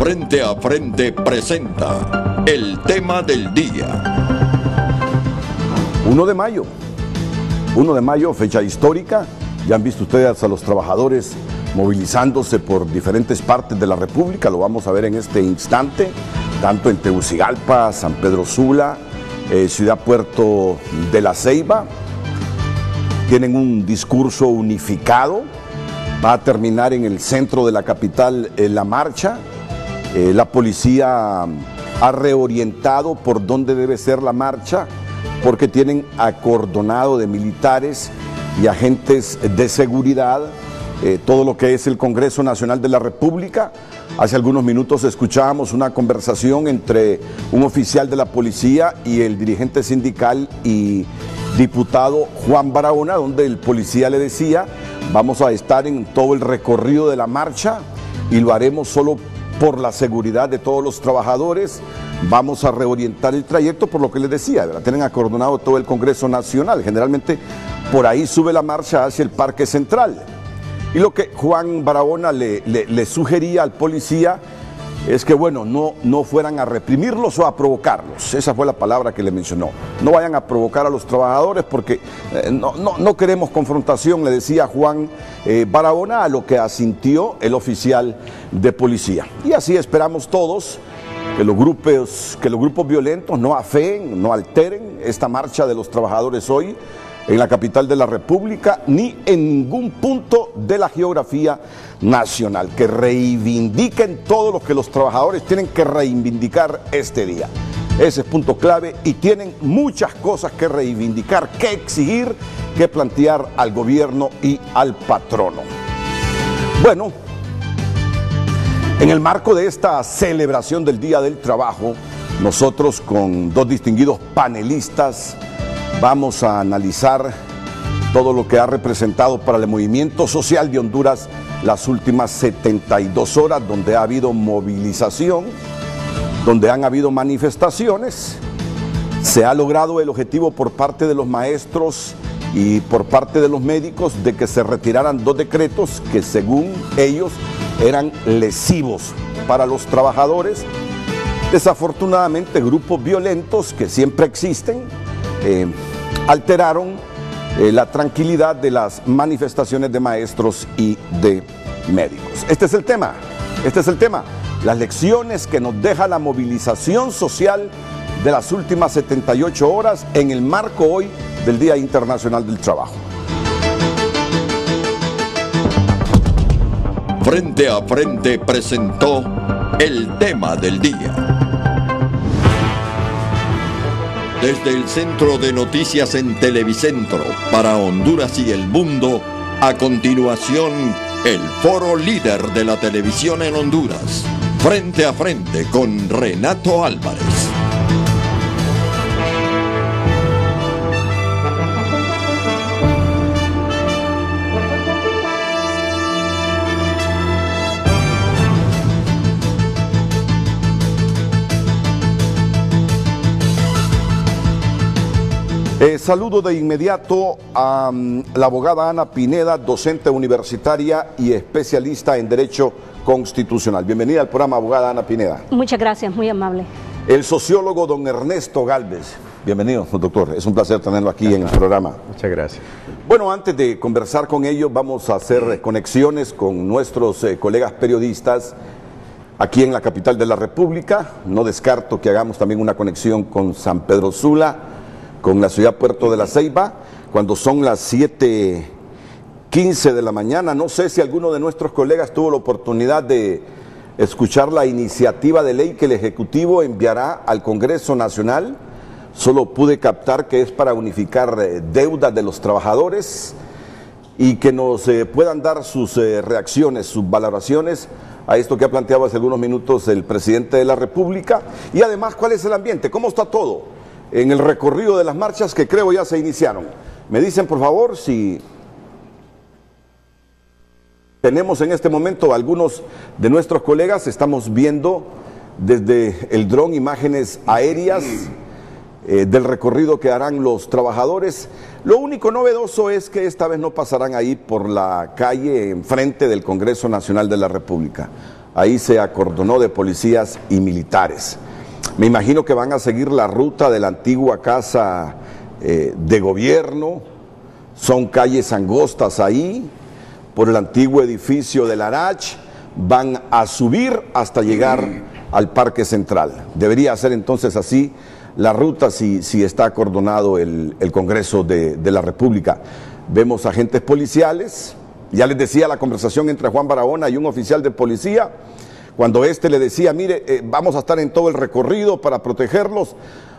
Frente a Frente presenta el tema del día. 1 de mayo. 1 de mayo, fecha histórica. Ya han visto ustedes a los trabajadores movilizándose por diferentes partes de la República. Lo vamos a ver en este instante, tanto en Tegucigalpa, San Pedro Sula, Ciudad Puerto de la Ceiba. Tienen un discurso unificado. Va a terminar en el centro de la capital la marcha. La policía ha reorientado por dónde debe ser la marcha, porque tienen acordonado de militares y agentes de seguridad todo lo que es el Congreso Nacional de la República. Hace algunos minutos escuchábamos una conversación entre un oficial de la policía y el dirigente sindical y diputado Juan Barahona, donde el policía le decía: vamos a estar en todo el recorrido de la marcha y lo haremos solo por la seguridad de todos los trabajadores. Vamos a reorientar el trayecto, por lo que les decía, ¿verdad? Tienen acordonado todo el Congreso Nacional. Generalmente por ahí sube la marcha hacia el Parque Central. Y lo que Juan Barahona le sugería al policía es que, bueno, no fueran a reprimirlos o a provocarlos. Esa fue la palabra que le mencionó. No vayan a provocar a los trabajadores porque no queremos confrontación, le decía Juan Barahona, a lo que asintió el oficial de policía. Y así esperamos todos que los grupos violentos no afeen, no alteren esta marcha de los trabajadores hoy en la capital de la República, ni en ningún punto de la geografía nacional, que reivindiquen todo lo que los trabajadores tienen que reivindicar este día. Ese es punto clave, y tienen muchas cosas que reivindicar, que exigir, que plantear al gobierno y al patrono. Bueno, en el marco de esta celebración del Día del Trabajo, nosotros con 2 distinguidos panelistas vamos a analizar todo lo que ha representado para el movimiento social de Honduras las últimas 72 horas, donde ha habido movilización, donde han habido manifestaciones. Se ha logrado el objetivo por parte de los maestros y por parte de los médicos de que se retiraran 2 decretos que, según ellos, eran lesivos para los trabajadores. Desafortunadamente, grupos violentos que siempre existen alteraron la tranquilidad de las manifestaciones de maestros y de médicos. Este es el tema, las lecciones que nos deja la movilización social de las últimas 78 horas en el marco hoy del Día Internacional del Trabajo. Frente a Frente presentó el tema del día. Desde el Centro de Noticias en Televicentro para Honduras y el mundo, a continuación, el foro líder de la televisión en Honduras. Frente a Frente con Renato Álvarez. Saludo de inmediato a la abogada Ana Pineda, docente universitaria y especialista en Derecho Constitucional. Bienvenida al programa, abogada Ana Pineda. Muchas gracias, muy amable. El sociólogo don Ernesto Galvez. Bienvenido, doctor. Es un placer tenerlo aquí en el programa. Muchas gracias. Bueno, antes de conversar con ellos, vamos a hacer conexiones con nuestros colegas periodistas aquí en la capital de la República. No descarto que hagamos también una conexión con San Pedro Sula, con la ciudad Puerto de la Ceiba, cuando son las 7:15 de la mañana. No sé si alguno de nuestros colegas tuvo la oportunidad de escuchar la iniciativa de ley que el Ejecutivo enviará al Congreso Nacional. Solo pude captar que es para unificar deudas de los trabajadores y que nos puedan dar sus reacciones, sus valoraciones a esto que ha planteado hace algunos minutos el presidente de la República. Y además, ¿cuál es el ambiente? ¿Cómo está todo en el recorrido de las marchas que creo ya se iniciaron? Me dicen, por favor, si tenemos en este momento algunos de nuestros colegas. Estamos viendo desde el dron imágenes aéreas del recorrido que harán los trabajadores. Lo único novedoso es que esta vez no pasarán ahí por la calle enfrente del Congreso Nacional de la República. ahí se acordonó de policías y militares. Me imagino que van a seguir la ruta de la antigua casa de gobierno, son calles angostas ahí, por el antiguo edificio del Arach, van a subir hasta llegar al Parque Central. Debería ser entonces así la ruta si está acordonado el Congreso de la República. Vemos agentes policiales, ya les decía la conversación entre Juan Barahona y un oficial de policía, cuando este le decía, mire, vamos a estar en todo el recorrido para protegerlos.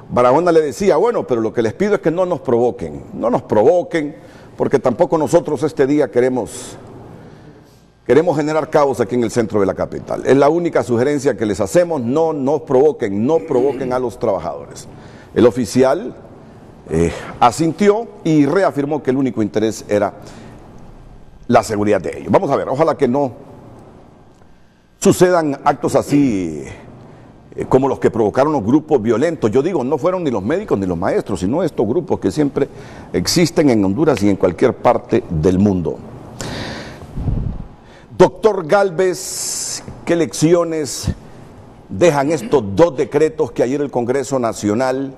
Barahona le decía, bueno, pero lo que les pido es que no nos provoquen, porque tampoco nosotros este día queremos generar caos aquí en el centro de la capital. Es la única sugerencia que les hacemos, no nos provoquen, no provoquen a los trabajadores. El oficial asintió y reafirmó que el único interés era la seguridad de ellos. Vamos a ver, ojalá que no sucedan actos así como los que provocaron los grupos violentos. Yo digo, no fueron ni los médicos ni los maestros, sino estos grupos que siempre existen en Honduras y en cualquier parte del mundo. Doctor Gálvez, ¿qué lecciones dejan estos dos decretos que ayer el Congreso Nacional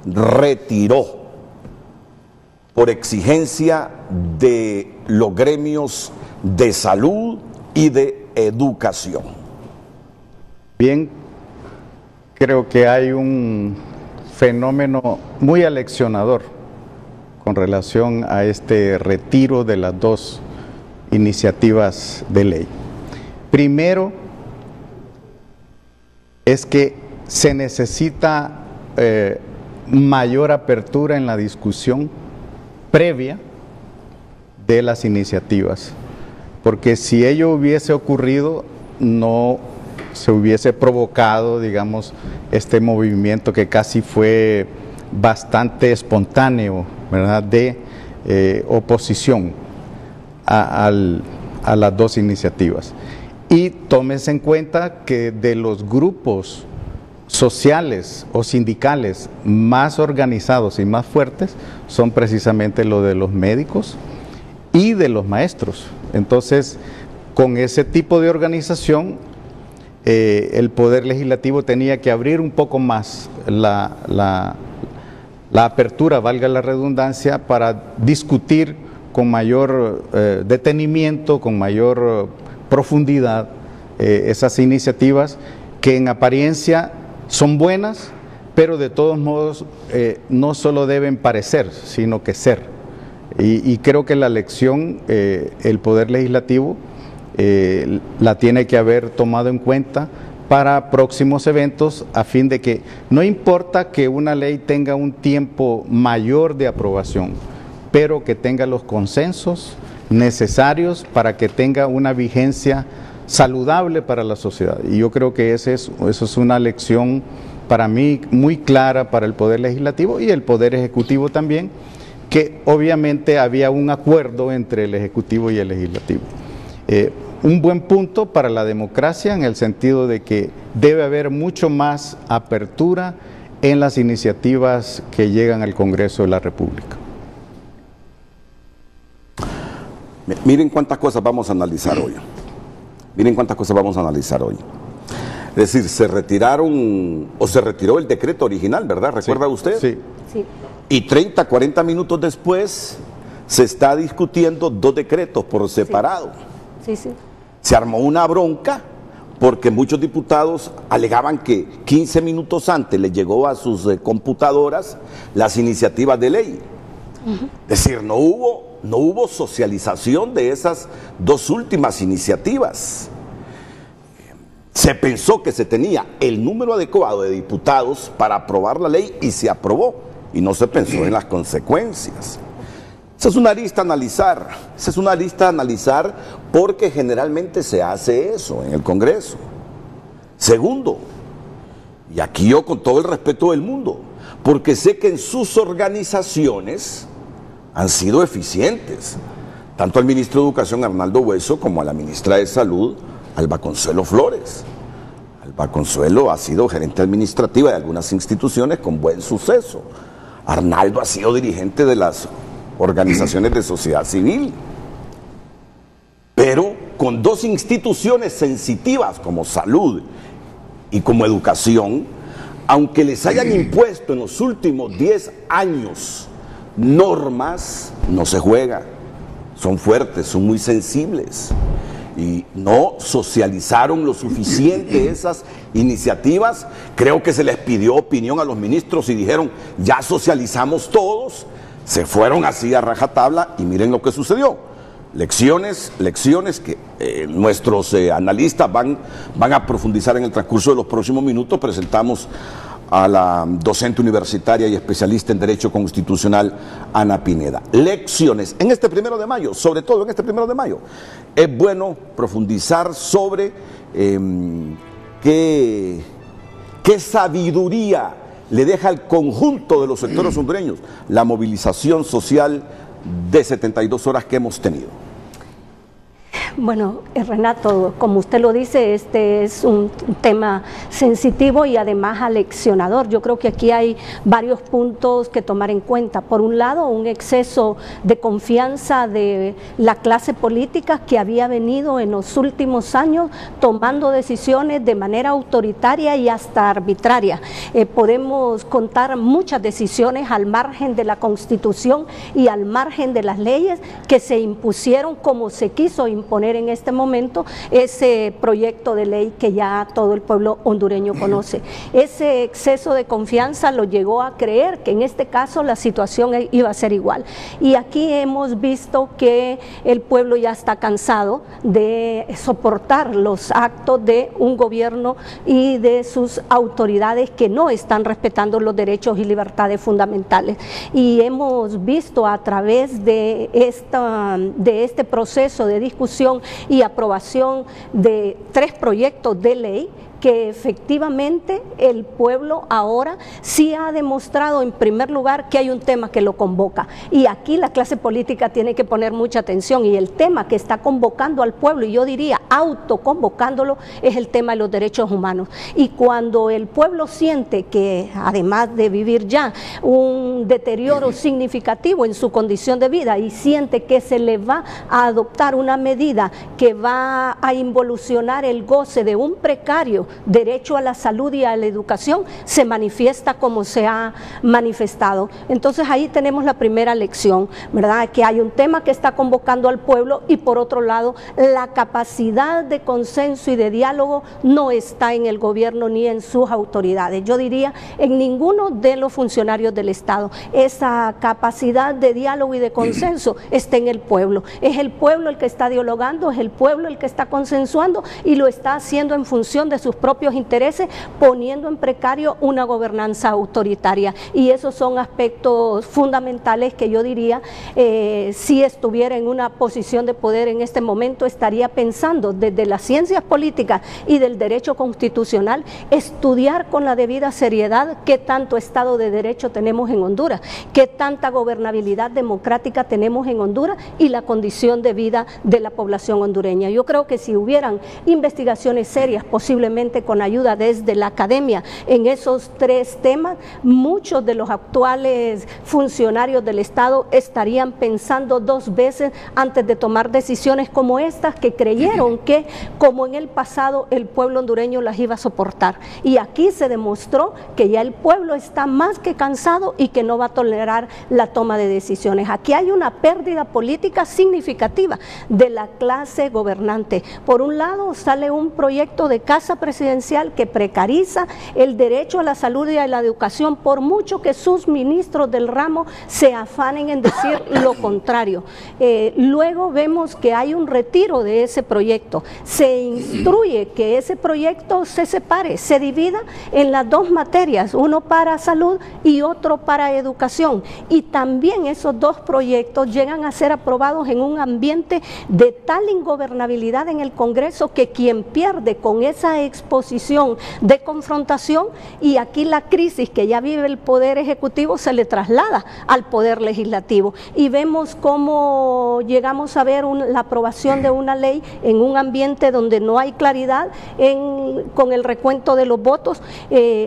retiró por exigencia de los gremios de salud y de educación? Bien, creo que hay un fenómeno muy aleccionador con relación a este retiro de las dos iniciativas de ley. Primero, es que se necesita mayor apertura en la discusión previa de las iniciativas, porque si ello hubiese ocurrido, no se hubiese provocado, digamos, este movimiento que casi fue bastante espontáneo, ¿verdad?, de oposición a las dos iniciativas. Y tómese en cuenta que de los grupos sociales o sindicales más organizados y más fuertes son precisamente lo de los médicos y de los maestros. Entonces, con ese tipo de organización, el Poder Legislativo tenía que abrir un poco más la apertura, valga la redundancia, para discutir con mayor detenimiento, con mayor profundidad esas iniciativas que en apariencia son buenas, pero de todos modos no solo deben parecer, sino que ser. Y creo que la lección, el Poder Legislativo la tiene que haber tomado en cuenta para próximos eventos, a fin de que no importa que una ley tenga un tiempo mayor de aprobación, pero que tenga los consensos necesarios para que tenga una vigencia saludable para la sociedad. Y yo creo que eso es una lección para mí muy clara para el Poder Legislativo y el Poder Ejecutivo también, que obviamente había un acuerdo entre el Ejecutivo y el Legislativo. Un buen punto para la democracia en el sentido de que debe haber mucho más apertura en las iniciativas que llegan al Congreso de la República. Miren cuántas cosas vamos a analizar hoy. Es decir, se retiró el decreto original, ¿verdad? ¿Recuerda usted? Sí. Y 30, 40 minutos después se está discutiendo dos decretos por separado. Sí. Se armó una bronca porque muchos diputados alegaban que 15 minutos antes les llegó a sus computadoras las iniciativas de ley. Es decir, no hubo socialización de esas dos últimas iniciativas. Se pensó que se tenía el número adecuado de diputados para aprobar la ley y se aprobó, y no se pensó en las consecuencias. Esa es una lista a analizar, porque generalmente se hace eso en el Congreso. Segundo, y aquí yo con todo el respeto del mundo, porque sé que en sus organizaciones han sido eficientes, tanto al ministro de Educación, Arnaldo Hueso, como a la ministra de Salud, Alba Consuelo Flores. Alba Consuelo ha sido gerente administrativa de algunas instituciones con buen suceso. Arnaldo ha sido dirigente de las organizaciones de sociedad civil. Pero con dos instituciones sensitivas como salud y como educación, aunque les hayan impuesto en los últimos 10 años normas, no se juega, son fuertes, son muy sensibles y no socializaron lo suficiente esas iniciativas. Creo que se les pidió opinión a los ministros y dijeron, ya socializamos todos, se fueron así a rajatabla y miren lo que sucedió. Lecciones que nuestros analistas van a profundizar en el transcurso de los próximos minutos. Presentamos a la docente universitaria y especialista en Derecho Constitucional, Ana Pineda. Lecciones en este 1 de mayo, sobre todo en este 1 de mayo. Es bueno profundizar sobre qué sabiduría le deja al conjunto de los sectores hondureños la movilización social de 72 horas que hemos tenido. Bueno, Renato, como usted lo dice, este es un tema sensitivo y además aleccionador. Yo creo que aquí hay varios puntos que tomar en cuenta. Por un lado, un exceso de confianza de la clase política que había venido en los últimos años tomando decisiones de manera autoritaria y hasta arbitraria. Podemos contar muchas decisiones al margen de la Constitución y al margen de las leyes que se impusieron como se quiso imponer en este momento ese proyecto de ley que ya todo el pueblo hondureño conoce. Ese exceso de confianza lo llegó a creer que en este caso la situación iba a ser igual. Y aquí hemos visto que el pueblo ya está cansado de soportar los actos de un gobierno y de sus autoridades que no están respetando los derechos y libertades fundamentales. Y hemos visto a través de este proceso de discusión y aprobación de 3 proyectos de ley que efectivamente el pueblo ahora sí ha demostrado en primer lugar que hay un tema que lo convoca, y aquí la clase política tiene que poner mucha atención, y el tema que está convocando al pueblo, y yo diría autoconvocándolo, es el tema de los derechos humanos. Y cuando el pueblo siente que además de vivir ya un deterioro significativo en su condición de vida y siente que se le va a adoptar una medida que va a involucionar el goce de un precario derecho a la salud y a la educación, se manifiesta como se ha manifestado. Entonces ahí tenemos la primera lección, ¿verdad? Que hay un tema que está convocando al pueblo y por otro lado la capacidad de consenso y de diálogo no está en el gobierno ni en sus autoridades. Yo diría en ninguno de los funcionarios del Estado. Esa capacidad de diálogo y de consenso está en el pueblo. Es el pueblo el que está dialogando, es el pueblo el que está consensuando y lo está haciendo en función de sus propios intereses, poniendo en precario una gobernanza autoritaria. Y esos son aspectos fundamentales que yo diría, si estuviera en una posición de poder en este momento, estaría pensando desde las ciencias políticas y del derecho constitucional, estudiar con la debida seriedad qué tanto Estado de Derecho tenemos en Honduras, qué tanta gobernabilidad democrática tenemos en Honduras y la condición de vida de la población hondureña. Yo creo que si hubieran investigaciones serias, posiblemente con ayuda desde la academia en esos 3 temas, muchos de los actuales funcionarios del Estado estarían pensando 2 veces antes de tomar decisiones como estas, que creyeron que como en el pasado el pueblo hondureño las iba a soportar. Y aquí se demostró que ya el pueblo está más que cansado y que no va a tolerar la toma de decisiones. Aquí hay una pérdida política significativa de la clase gobernante. Por un lado sale un proyecto de casa presidencial que precariza el derecho a la salud y a la educación, por mucho que sus ministros del ramo se afanen en decir lo contrario. Luego vemos que hay un retiro de ese proyecto. Se instruye que ese proyecto se separe, se divida en las 2 materias, uno para salud y otro para educación. Y también esos 2 proyectos llegan a ser aprobados en un ambiente de tal ingobernabilidad en el Congreso que quien pierde con esa exposición disposición de confrontación, y aquí la crisis que ya vive el Poder Ejecutivo se le traslada al Poder Legislativo, y vemos cómo llegamos a ver la aprobación de una ley en un ambiente donde no hay claridad con el recuento de los votos.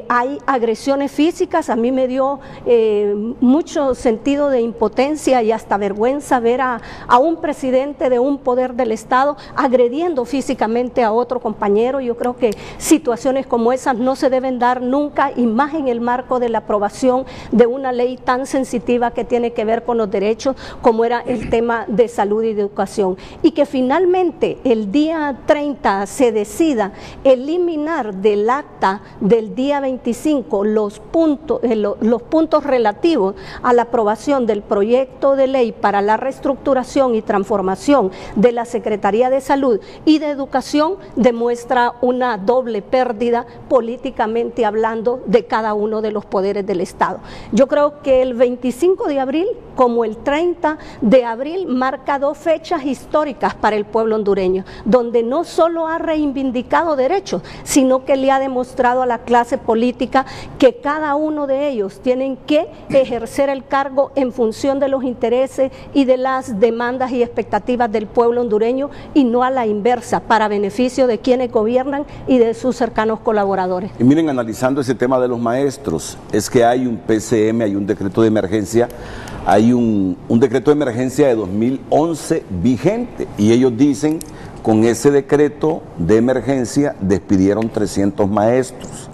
Hay agresiones físicas. A mí me dio mucho sentido de impotencia y hasta vergüenza ver a un presidente de un poder del Estado agrediendo físicamente a otro compañero. Yo creo que situaciones como esas no se deben dar nunca, y más en el marco de la aprobación de una ley tan sensitiva que tiene que ver con los derechos como era el tema de salud y de educación. Y que finalmente el día 30 se decida eliminar del acta del día 25 los puntos relativos a la aprobación del proyecto de ley para la reestructuración y transformación de la Secretaría de Salud y de Educación, demuestra una doble pérdida políticamente hablando de cada uno de los poderes del Estado. Yo creo que el 25 de abril como el 30 de abril marca dos fechas históricas para el pueblo hondureño, donde no solo ha reivindicado derechos, sino que le ha demostrado a la clase política que cada uno de ellos tienen que ejercer el cargo en función de los intereses y de las demandas y expectativas del pueblo hondureño, y no a la inversa, para beneficio de quienes gobiernan y de sus cercanos colaboradores. Y miren, analizando ese tema de los maestros, es que hay un PCM, hay un decreto de emergencia, hay un decreto de emergencia de 2011 vigente, y ellos dicen, con ese decreto de emergencia despidieron 300 maestros.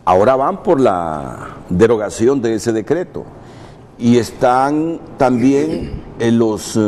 Ahora van por la derogación de ese decreto, y están también los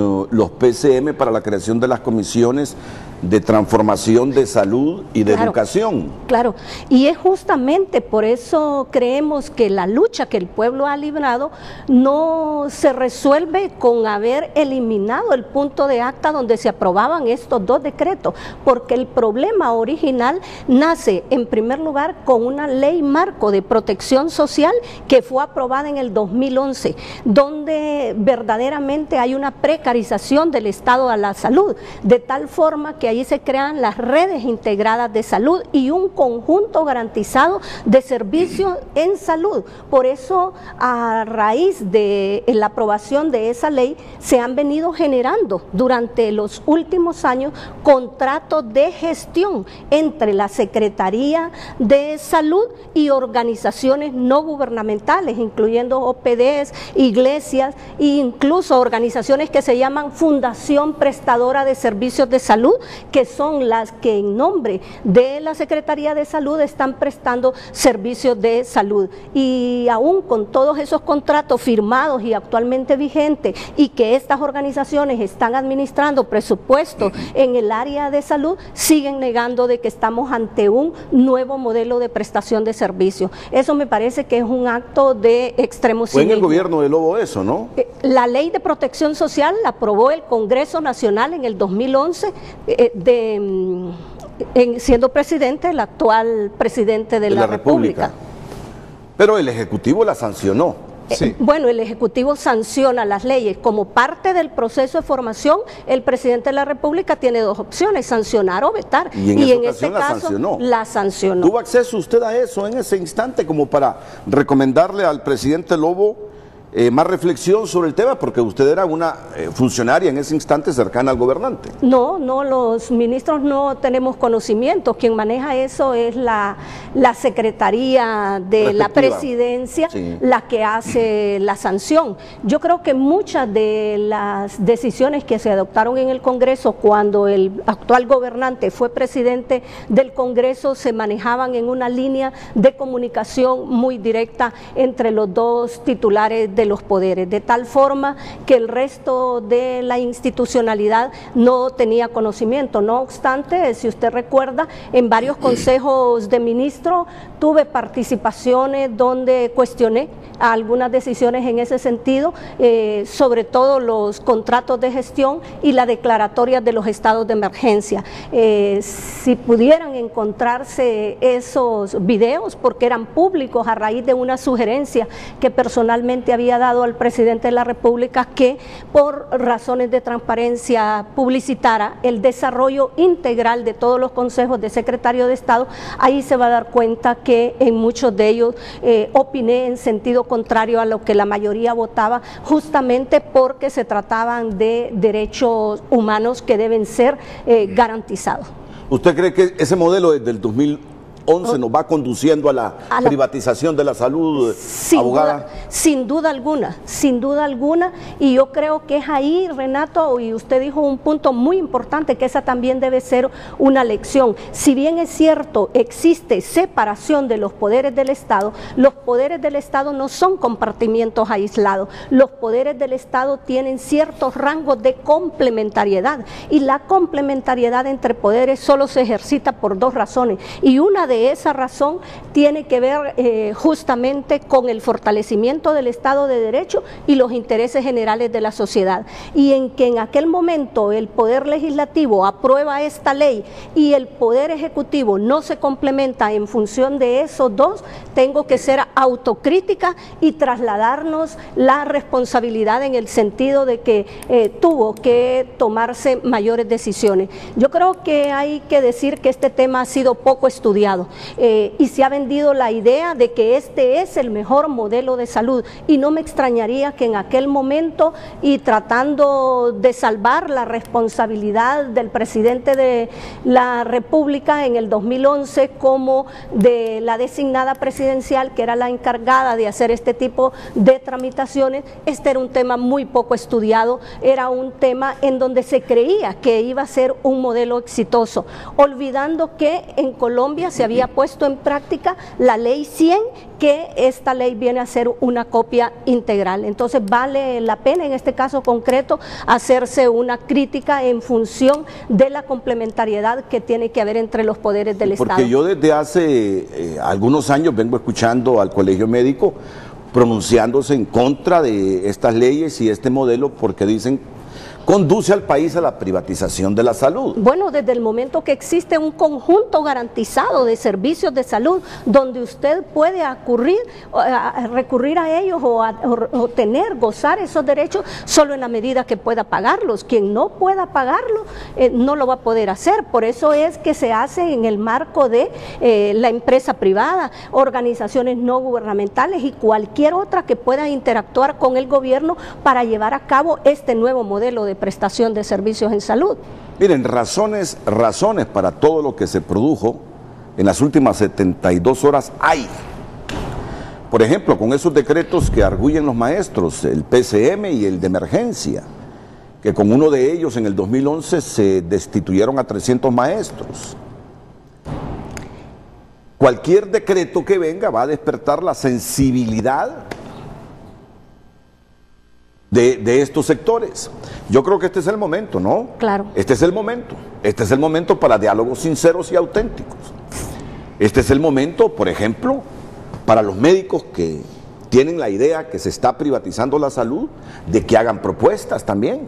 PCM para la creación de las comisiones de transformación de salud y de educación. Claro, y es justamente por eso creemos que la lucha que el pueblo ha librado no se resuelve con haber eliminado el punto de acta donde se aprobaban estos dos decretos, porque el problema original nace en primer lugar con una ley marco de protección social que fue aprobada en el 2011, donde verdaderamente hay una precarización del Estado a la salud, de tal forma que ahí se crean las redes integradas de salud y un conjunto garantizado de servicios en salud. Por eso, a raíz de la aprobación de esa ley, se han venido generando durante los últimos años contratos de gestión entre la Secretaría de Salud y organizaciones no gubernamentales, incluyendo OPDs, iglesias e incluso organizaciones que se llaman Fundación Prestadora de Servicios de Salud, que son las que en nombre de la Secretaría de Salud están prestando servicios de salud. Y aún con todos esos contratos firmados y actualmente vigentes, y que estas organizaciones están administrando presupuestos en el área de salud, siguen negando de que estamos ante un nuevo modelo de prestación de servicios. Eso me parece que es un acto de extremo cinismo. Fue en el gobierno de Lobo eso, ¿no? La ley de protección social la aprobó el Congreso Nacional en el 2011, siendo presidente el actual presidente de la República. Pero el Ejecutivo la sancionó. Sí. Bueno, el Ejecutivo sanciona las leyes. Como parte del proceso de formación, el presidente de la República tiene dos opciones: sancionar o vetar. Y en este caso la sancionó. ¿Tuvo acceso usted a eso en ese instante como para recomendarle al presidente Lobo más reflexión sobre el tema? Porque usted era una funcionaria en ese instante cercana al gobernante. No, los ministros no tenemos conocimiento. Quien maneja eso es la Secretaría de la Presidencia, sí, la que hace la sanción. Yo creo que muchas de las decisiones que se adoptaron en el Congreso cuando el actual gobernante fue presidente del Congreso se manejaban en una línea de comunicación muy directa entre los dos titulares de los poderes, de tal forma que el resto de la institucionalidad no tenía conocimiento. No obstante, si usted recuerda, en varios consejos de ministros tuve participaciones donde cuestioné algunas decisiones en ese sentido, sobre todo los contratos de gestión y la declaratoria de los estados de emergencia. Si pudieran encontrarse esos videos, porque eran públicos a raíz de una sugerencia que personalmente había había dado al presidente de la República que por razones de transparencia publicitara el desarrollo integral de todos los consejos de secretario de Estado. Ahí se va a dar cuenta que en muchos de ellos opiné en sentido contrario a lo que la mayoría votaba, justamente porque se trataban de derechos humanos que deben ser garantizados. ¿Usted cree que ese modelo desde el 2011 nos va conduciendo a la privatización de la salud, abogada? Sin duda alguna, y yo creo que es ahí, Renato, y usted dijo un punto muy importante, que esa también debe ser una lección. Si bien es cierto, existe separación de los poderes del Estado, los poderes del Estado no son compartimientos aislados, los poderes del Estado tienen ciertos rangos de complementariedad, y la complementariedad entre poderes solo se ejercita por dos razones, y una de esa razón tiene que ver justamente con el fortalecimiento del Estado de Derecho y los intereses generales de la sociedad, y en que en aquel momento el Poder Legislativo aprueba esta ley y el Poder Ejecutivo no se complementa en función de esos dos, tengo que ser autocrítica y trasladarnos la responsabilidad en el sentido de que tuvo que tomarse mayores decisiones. Yo creo que hay que decir que este tema ha sido poco estudiado y se ha vendido la idea de que este es el mejor modelo de salud, y no me extrañaría que en aquel momento, y tratando de salvar la responsabilidad del presidente de la República en el 2011 como de la designada presidencial, que era la encargada de hacer este tipo de tramitaciones, este era un tema muy poco estudiado, era un tema en donde se creía que iba a ser un modelo exitoso, olvidando que en Colombia se había puesto en práctica la ley 100, que esta ley viene a ser una copia integral. Entonces vale la pena en este caso concreto hacerse una crítica en función de la complementariedad que tiene que haber entre los poderes del Estado. Porque yo desde hace algunos años vengo escuchando al Colegio Médico pronunciándose en contra de estas leyes y este modelo, porque dicen conduce al país a la privatización de la salud. Bueno, desde el momento que existe un conjunto garantizado de servicios de salud donde usted puede recurrir a ellos o gozar esos derechos solo en la medida que pueda pagarlos. Quien no pueda pagarlo no lo va a poder hacer. Por eso es que se hace en el marco de la empresa privada, organizaciones no gubernamentales y cualquier otra que pueda interactuar con el gobierno para llevar a cabo este nuevo modelo de prestación de servicios en salud. Miren, razones para todo lo que se produjo en las últimas 72 horas hay. Por ejemplo, con esos decretos que arguyen los maestros, el PCM y el de emergencia, que con uno de ellos en el 2011 se destituyeron a 300 maestros. Cualquier decreto que venga va a despertar la sensibilidad de estos sectores. Yo creo que este es el momento, ¿no? Claro. Este es el momento para diálogos sinceros y auténticos. Este es el momento, por ejemplo, para los médicos que tienen la idea que se está privatizando la salud, de que hagan propuestas también.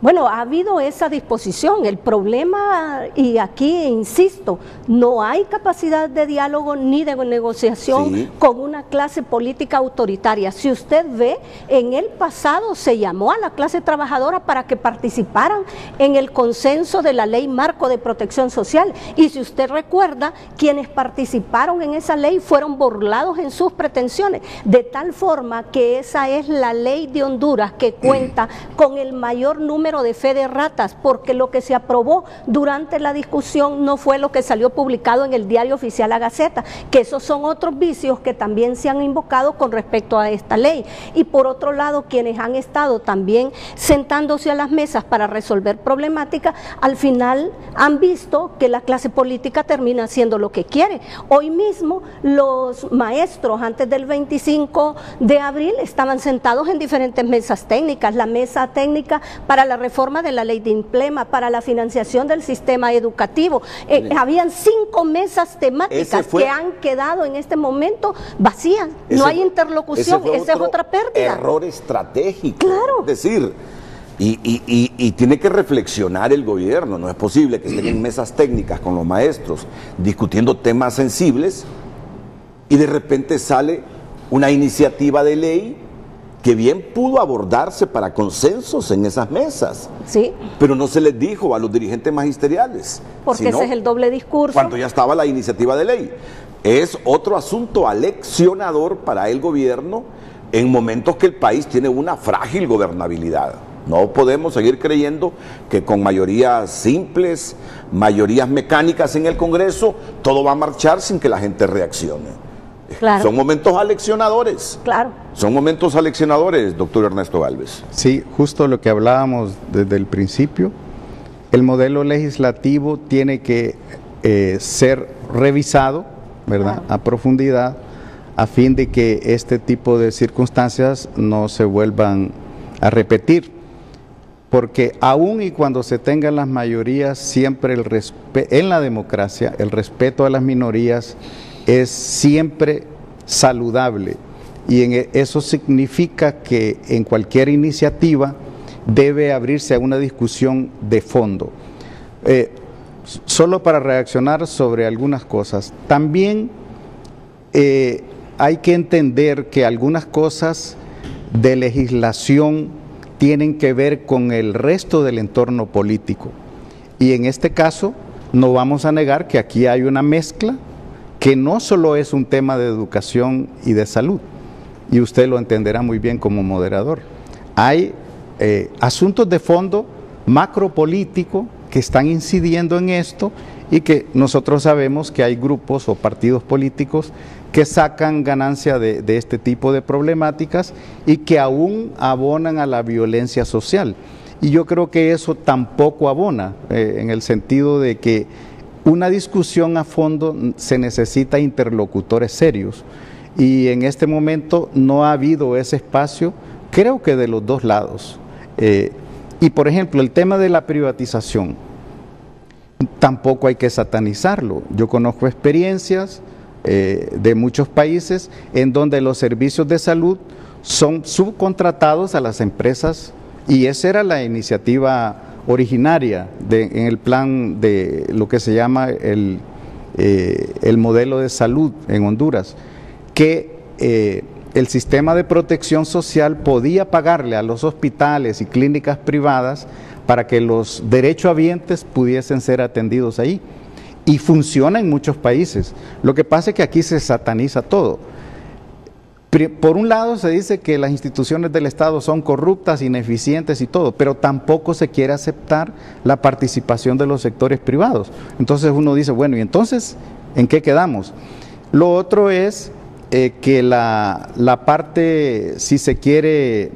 Bueno, ha habido esa disposición. El problema, y aquí insisto, no hay capacidad de diálogo ni de negociación con una clase política autoritaria. Si usted ve, en el pasado se llamó a la clase trabajadora para que participaran en el consenso de la ley marco de protección social. Y si usted recuerda, quienes participaron en esa ley fueron burlados en sus pretensiones, de tal forma que esa es la ley de Honduras que cuenta con el mayor número de fe de ratas, porque lo que se aprobó durante la discusión no fue lo que salió publicado en el Diario Oficial La Gaceta, que esos son otros vicios que también se han invocado con respecto a esta ley. Y por otro lado, quienes han estado también sentándose a las mesas para resolver problemáticas, al final han visto que la clase política termina haciendo lo que quiere. Hoy mismo los maestros antes del 25 de abril estaban sentados en diferentes mesas técnicas, la mesa técnica para la reforma de la ley de empleo, para la financiación del sistema educativo. Habían 5 mesas temáticas que han quedado en este momento vacías. No hay interlocución, esa es otra pérdida. Error estratégico. Claro. Es decir, y tiene que reflexionar el gobierno. No es posible que estén en mesas técnicas con los maestros discutiendo temas sensibles y de repente sale una iniciativa de ley que bien pudo abordarse para consensos en esas mesas. Sí. Pero no se les dijo a los dirigentes magisteriales. Porque ese es el doble discurso. Cuando ya estaba la iniciativa de ley. Es otro asunto aleccionador para el gobierno en momentos que el país tiene una frágil gobernabilidad. No podemos seguir creyendo que con mayorías simples, mayorías mecánicas en el Congreso, todo va a marchar sin que la gente reaccione. Claro. Son momentos aleccionadores. Claro. Son momentos aleccionadores, doctor Ernesto Gálvez. Sí, justo lo que hablábamos desde el principio. El modelo legislativo tiene que ser revisado, ¿verdad?, a profundidad, a fin de que este tipo de circunstancias no se vuelvan a repetir. Porque aún y cuando se tengan las mayorías, siempre en la democracia, el respeto a las minorías es siempre saludable, y eso significa que en cualquier iniciativa debe abrirse a una discusión de fondo. Solo para reaccionar sobre algunas cosas, también hay que entender que algunas cosas de legislación tienen que ver con el resto del entorno político, y en este caso no vamos a negar que aquí hay una mezcla que no solo es un tema de educación y de salud, y usted lo entenderá muy bien como moderador. Hay asuntos de fondo macropolítico que están incidiendo en esto, y que nosotros sabemos que hay grupos o partidos políticos que sacan ganancia de este tipo de problemáticas y que aún abonan a la violencia social. Y yo creo que eso tampoco abona, en el sentido de que una discusión a fondo se necesita interlocutores serios, y en este momento no ha habido ese espacio, creo que de los dos lados. Y por ejemplo, el tema de la privatización, tampoco hay que satanizarlo. Yo conozco experiencias de muchos países en donde los servicios de salud son subcontratados a las empresas, y esa era la iniciativa originaria en el plan de lo que se llama el modelo de salud en Honduras, que el sistema de protección social podía pagarle a los hospitales y clínicas privadas para que los derechohabientes pudiesen ser atendidos ahí, y funciona en muchos países. Lo que pasa es que aquí se sataniza todo. Por un lado se dice que las instituciones del Estado son corruptas, ineficientes y todo, pero tampoco se quiere aceptar la participación de los sectores privados. Entonces uno dice, bueno, ¿y entonces en qué quedamos? Lo otro es que la parte, si se quiere,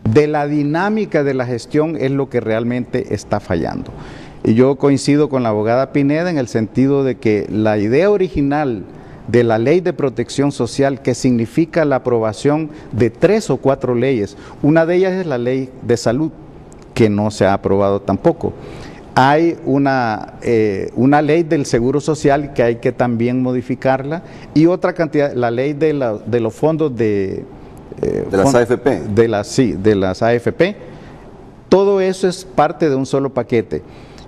de la dinámica de la gestión es lo que realmente está fallando. Y yo coincido con la abogada Pineda en el sentido de que la idea original de la ley de protección social, que significa la aprobación de 3 o 4 leyes, una de ellas es la ley de salud, que no se ha aprobado tampoco. Hay una ley del seguro social que hay que también modificarla, y otra cantidad, la ley de los fondos de las AFP. De las AFP. Todo eso es parte de un solo paquete.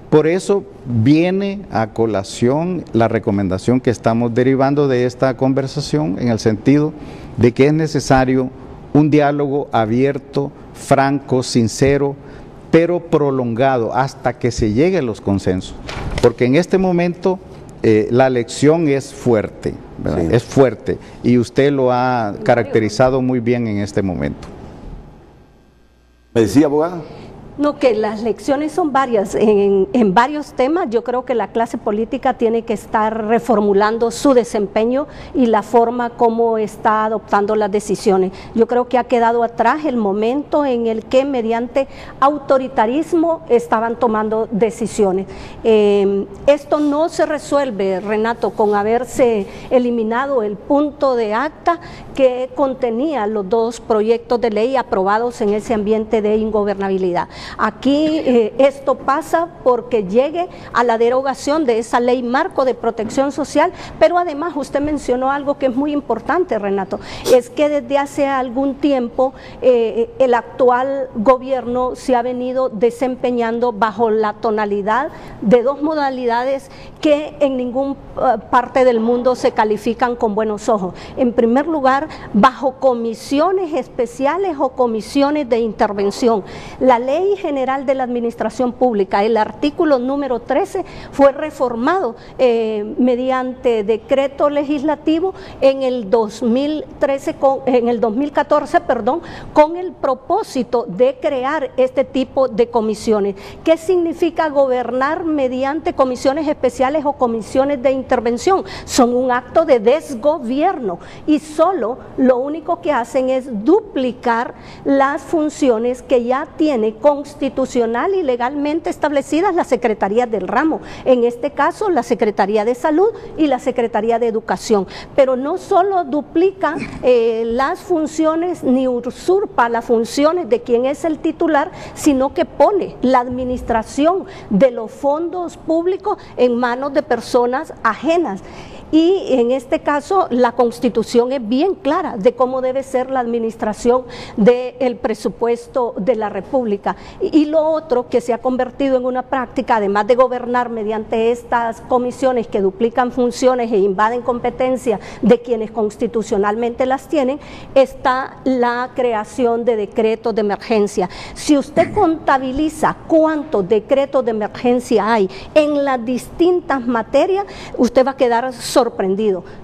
Por eso viene a colación la recomendación que estamos derivando de esta conversación, en el sentido de que es necesario un diálogo abierto, franco, sincero, pero prolongado hasta que se llegue a los consensos. Porque en este momento la elección es fuerte, ¿verdad? Sí. Es fuerte, y usted lo ha caracterizado muy bien en este momento. ¿Me decía, abogada? No, que las lecciones son varias, en varios temas. Yo creo que la clase política tiene que estar reformulando su desempeño y la forma como está adoptando las decisiones. Yo creo que ha quedado atrás el momento en el que mediante autoritarismo estaban tomando decisiones. Esto no se resuelve, Renato, con haberse eliminado el punto de acta que contenía los 2 proyectos de ley aprobados en ese ambiente de ingobernabilidad. Aquí esto pasa porque llegue a la derogación de esa ley marco de protección social, pero además usted mencionó algo que es muy importante, Renato, es que desde hace algún tiempo el actual gobierno se ha venido desempeñando bajo la tonalidad de dos modalidades que en ninguna parte del mundo se califican con buenos ojos. En primer lugar, bajo comisiones especiales o comisiones de intervención. La Ley General de la Administración Pública, el artículo número 13, fue reformado mediante decreto legislativo en el 2014, con el propósito de crear este tipo de comisiones. ¿Qué significa gobernar mediante comisiones especiales o comisiones de intervención? Son un acto de desgobierno y solo lo único que hacen es duplicar las funciones que ya tiene constitucional y legalmente establecidas las secretarías del ramo, en este caso la Secretaría de Salud y la Secretaría de Educación, pero no solo duplica las funciones ni usurpa las funciones de quien es el titular, sino que pone la administración de los fondos públicos en manos de personas ajenas. Y en este caso la Constitución es bien clara de cómo debe ser la administración del presupuesto de la República. Y lo otro que se ha convertido en una práctica, además de gobernar mediante estas comisiones que duplican funciones e invaden competencias de quienes constitucionalmente las tienen, está la creación de decretos de emergencia. Si usted contabiliza cuántos decretos de emergencia hay en las distintas materias, usted va a quedar sorprendido.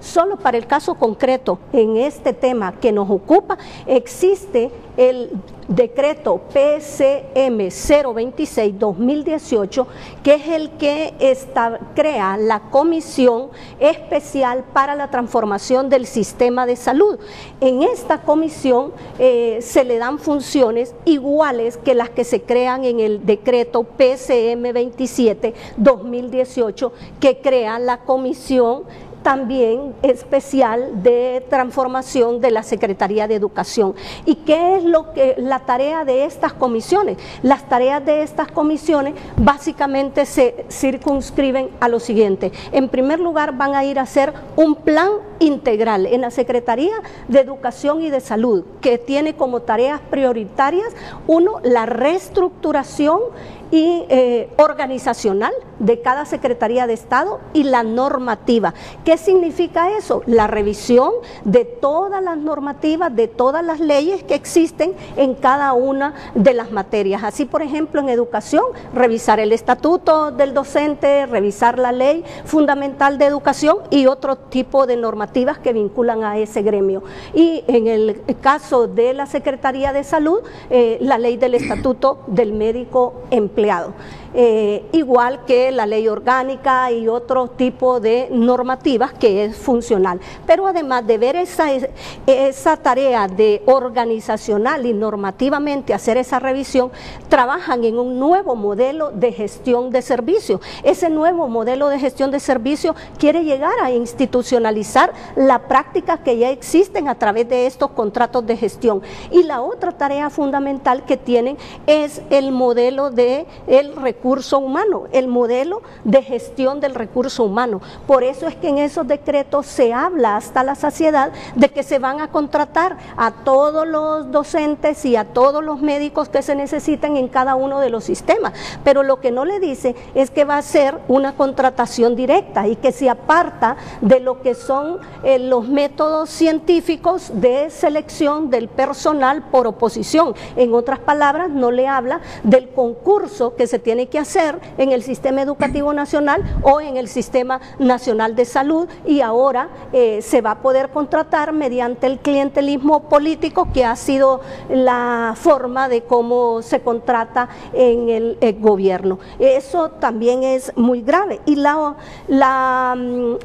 Solo para el caso concreto, en este tema que nos ocupa, existe el decreto PCM 026-2018, que es el que crea la Comisión Especial para la Transformación del Sistema de Salud. En esta comisión se le dan funciones iguales que las que se crean en el decreto PCM 27-2018, que crea la Comisión también especial de transformación de la Secretaría de Educación. ¿Y qué es la tarea de estas comisiones? Las tareas de estas comisiones básicamente se circunscriben a lo siguiente. En primer lugar, van a ir a hacer un plan integral en la Secretaría de Educación y de Salud, que tiene como tareas prioritarias, uno, la reestructuración y organizacional de cada Secretaría de Estado y la normativa. ¿Qué significa eso? La revisión de todas las normativas, de todas las leyes que existen en cada una de las materias. Así, por ejemplo, en educación, revisar el estatuto del docente, revisar la ley fundamental de educación y otro tipo de normativas que vinculan a ese gremio. Y en el caso de la Secretaría de Salud, la ley del estatuto del médico empleado. Igual que la ley orgánica y otro tipo de normativas que es funcional. Pero además de ver esa tarea de organizacional y normativamente hacer esa revisión, trabajan en un nuevo modelo de gestión de servicios. Ese nuevo modelo de gestión de servicios quiere llegar a institucionalizar la práctica que ya existen a través de estos contratos de gestión. Y la otra tarea fundamental que tienen es el modelo de el recurso humano, el modelo de gestión del recurso humano. Por eso es que en esos decretos se habla hasta la saciedad de que se van a contratar a todos los docentes y a todos los médicos que se necesitan en cada uno de los sistemas, pero lo que no le dice es que va a ser una contratación directa y que se aparta de lo que son los métodos científicos de selección del personal por oposición. En otras palabras, no le habla del concurso que se tiene que hacer en el sistema educativo nacional o en el sistema nacional de salud, y ahora se va a poder contratar mediante el clientelismo político, que ha sido la forma de cómo se contrata en el gobierno. Eso también es muy grave. Y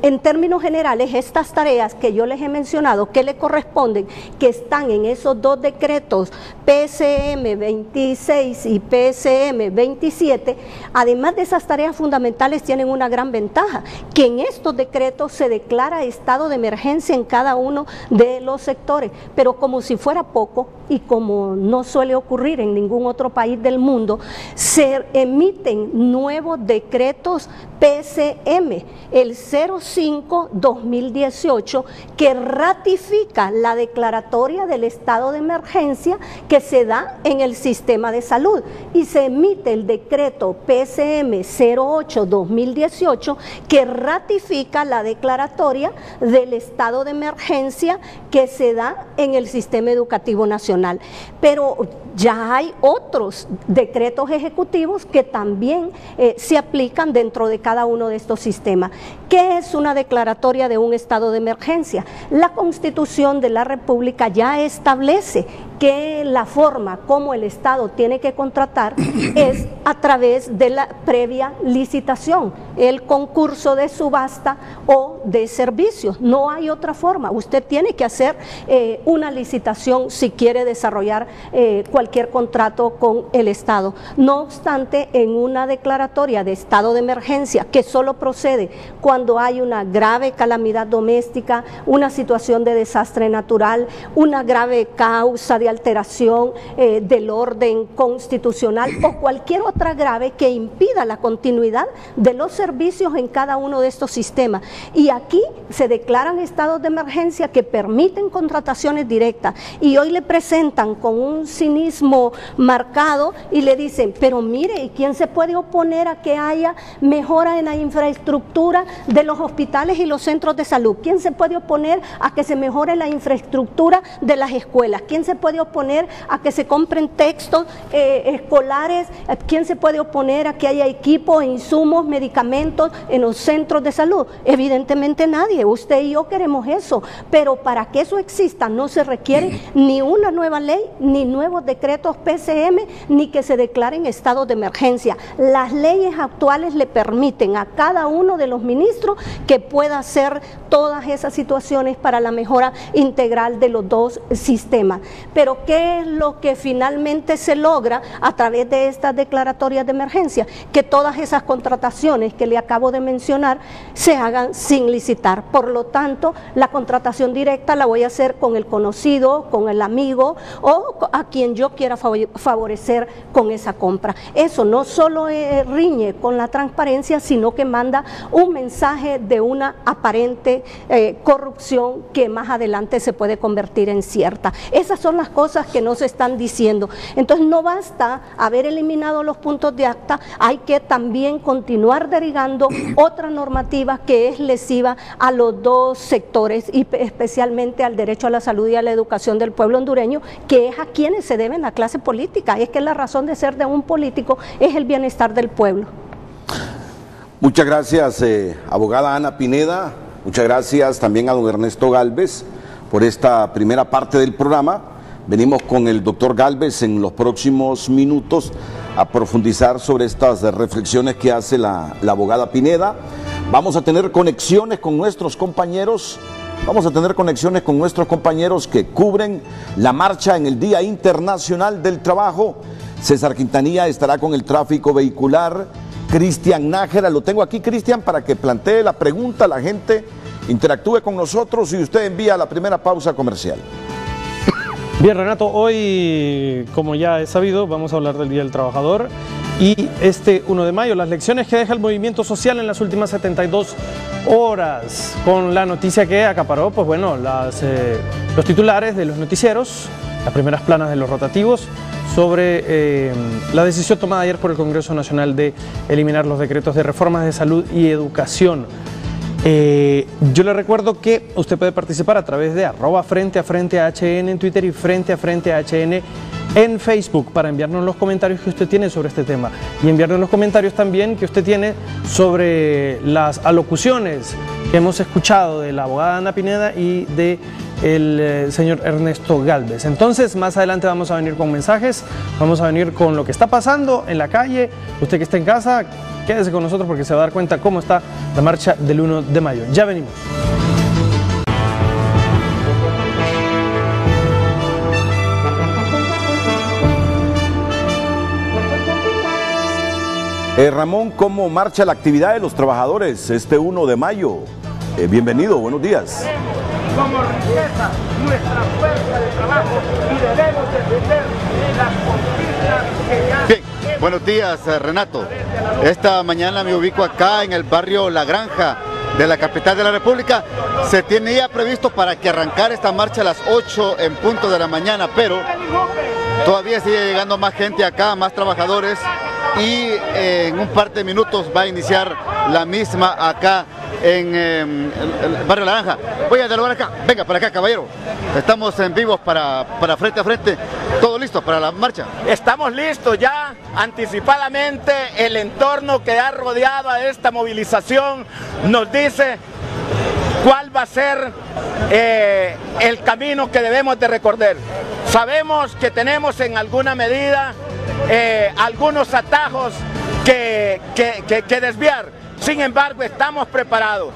en términos generales, estas tareas que yo les he mencionado, que le corresponden, que están en esos dos decretos, PCM 26 y PCM 2027, además de esas tareas fundamentales, tienen una gran ventaja, que en estos decretos se declara estado de emergencia en cada uno de los sectores, pero como si fuera poco, y como no suele ocurrir en ningún otro país del mundo, se emiten nuevos decretos PCM, el 05-2018, que ratifica la declaratoria del estado de emergencia que se da en el sistema de salud, y se emite el decreto PCM 08-2018 que ratifica la declaratoria del estado de emergencia que se da en el sistema educativo nacional. Pero ya hay otros decretos ejecutivos que también se aplican dentro de cada uno de estos sistemas. ¿Qué es una declaratoria de un estado de emergencia? La Constitución de la República ya establece que la forma como el Estado tiene que contratar es a través de la previa licitación, el concurso de subasta o de servicios. No hay otra forma. Usted tiene que hacer una licitación si quiere desarrollar cualquier contrato con el Estado. No obstante, en una declaratoria de estado de emergencia que solo procede cuando hay una grave calamidad doméstica, una situación de desastre natural, una grave causa de alteración del orden constitucional o cualquier otra grave que impida la continuidad de los servicios en cada uno de estos sistemas. Y aquí se declaran estados de emergencia que permiten contrataciones directas, y hoy le presentan con un cinismo marcado y le dicen, pero mire, ¿y quién se puede oponer a que haya mejora en la infraestructura de los hospitales y los centros de salud? ¿Quién se puede oponer a que se mejore la infraestructura de las escuelas? ¿Quién se puede oponer a que se compren textos escolares? ¿Quién se puede oponer a que haya equipos, insumos, medicamentos en los centros de salud? Evidentemente nadie. Usted y yo queremos eso, pero para que eso exista no se requiere ni una nueva ley, ni nuevos decretos PCM, ni que se declaren estados de emergencia. Las leyes actuales le permiten a cada uno de los ministros que pueda hacer todas esas situaciones para la mejora integral de los dos sistemas. Pero ¿qué es lo que finalmente se logra a través de estas declaratorias de emergencia? Que todas esas contrataciones que le acabo de mencionar se hagan sin licitar. Por lo tanto, la contratación directa la voy a hacer con el conocido, con el amigo o a quien yo quiera favorecer con esa compra. Eso no solo riñe con la transparencia, sino que manda un mensaje de una aparente corrupción que más adelante se puede convertir en cierta. Esas son las cosas que no se están diciendo. Entonces no basta haber eliminado los puntos de acta, hay que también continuar derogando otra normativa que es lesiva a los dos sectores y especialmente al derecho a la salud y a la educación del pueblo hondureño, que es a quienes se debe la clase política. Es que la razón de ser de un político es el bienestar del pueblo. Muchas gracias, abogada Ana Pineda. Muchas gracias también a don Ernesto Gálvez por esta primera parte del programa. Venimos con el doctor Gálvez en los próximos minutos a profundizar sobre estas reflexiones que hace la abogada Pineda. Vamos a tener conexiones con nuestros compañeros. Que cubren la marcha en el Día Internacional del Trabajo. César Quintanilla estará con el tráfico vehicular. Cristian Nájera, lo tengo aquí, Cristian, para que plantee la pregunta, la gente interactúe con nosotros y usted envía la primera pausa comercial. Bien, Renato, hoy, como ya es sabido, vamos a hablar del Día del Trabajador y este 1 de mayo, las lecciones que deja el movimiento social en las últimas 72 horas, con la noticia que acaparó, pues bueno, los titulares de los noticieros, las primeras planas de los rotativos, sobre la decisión tomada ayer por el Congreso Nacional de eliminar los decretos de reformas de salud y educación. Yo le recuerdo que usted puede participar a través de @FrenteAFrenteHN en Twitter y FrenteAFrenteHN en Facebook para enviarnos los comentarios que usted tiene sobre este tema y enviarnos los comentarios también que usted tiene sobre las alocuciones que hemos escuchado de la abogada Ana Pineda y de el señor Ernesto Gálvez. Entonces, más adelante vamos a venir con mensajes, vamos a venir con lo que está pasando en la calle. Usted que está en casa, quédese con nosotros porque se va a dar cuenta cómo está la marcha del 1 de mayo. Ya venimos. Ramón, ¿cómo marcha la actividad de los trabajadores este 1 de mayo? Bienvenido, buenos días. Como riqueza nuestra fuerza de trabajo y debemos defender las conquistas que ya... Bien, buenos días, Renato. Esta mañana me ubico acá en el barrio La Granja de la capital de la República. Se tenía previsto para que arrancara esta marcha a las 8 en punto de la mañana, pero todavía sigue llegando más gente acá, más trabajadores, y en un par de minutos va a iniciar la misma acá en el barrio La Granja. Voy a dialogar acá, venga para acá, caballero. Estamos en vivo para frente a frente. ¿Todo listo para la marcha? Estamos listos ya, anticipadamente. El entorno que ha rodeado a esta movilización nos dice cuál va a ser el camino que debemos de recorrer. Sabemos que tenemos en alguna medida algunos atajos que desviar. Sin embargo, estamos preparados.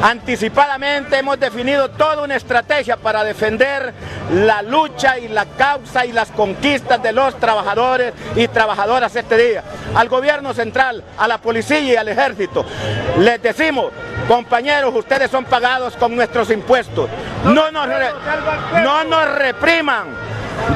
Anticipadamente hemos definido toda una estrategia para defender la lucha y la causa y las conquistas de los trabajadores y trabajadoras este día. Al gobierno central, a la policía y al ejército, les decimos, compañeros, ustedes son pagados con nuestros impuestos. No nos repriman.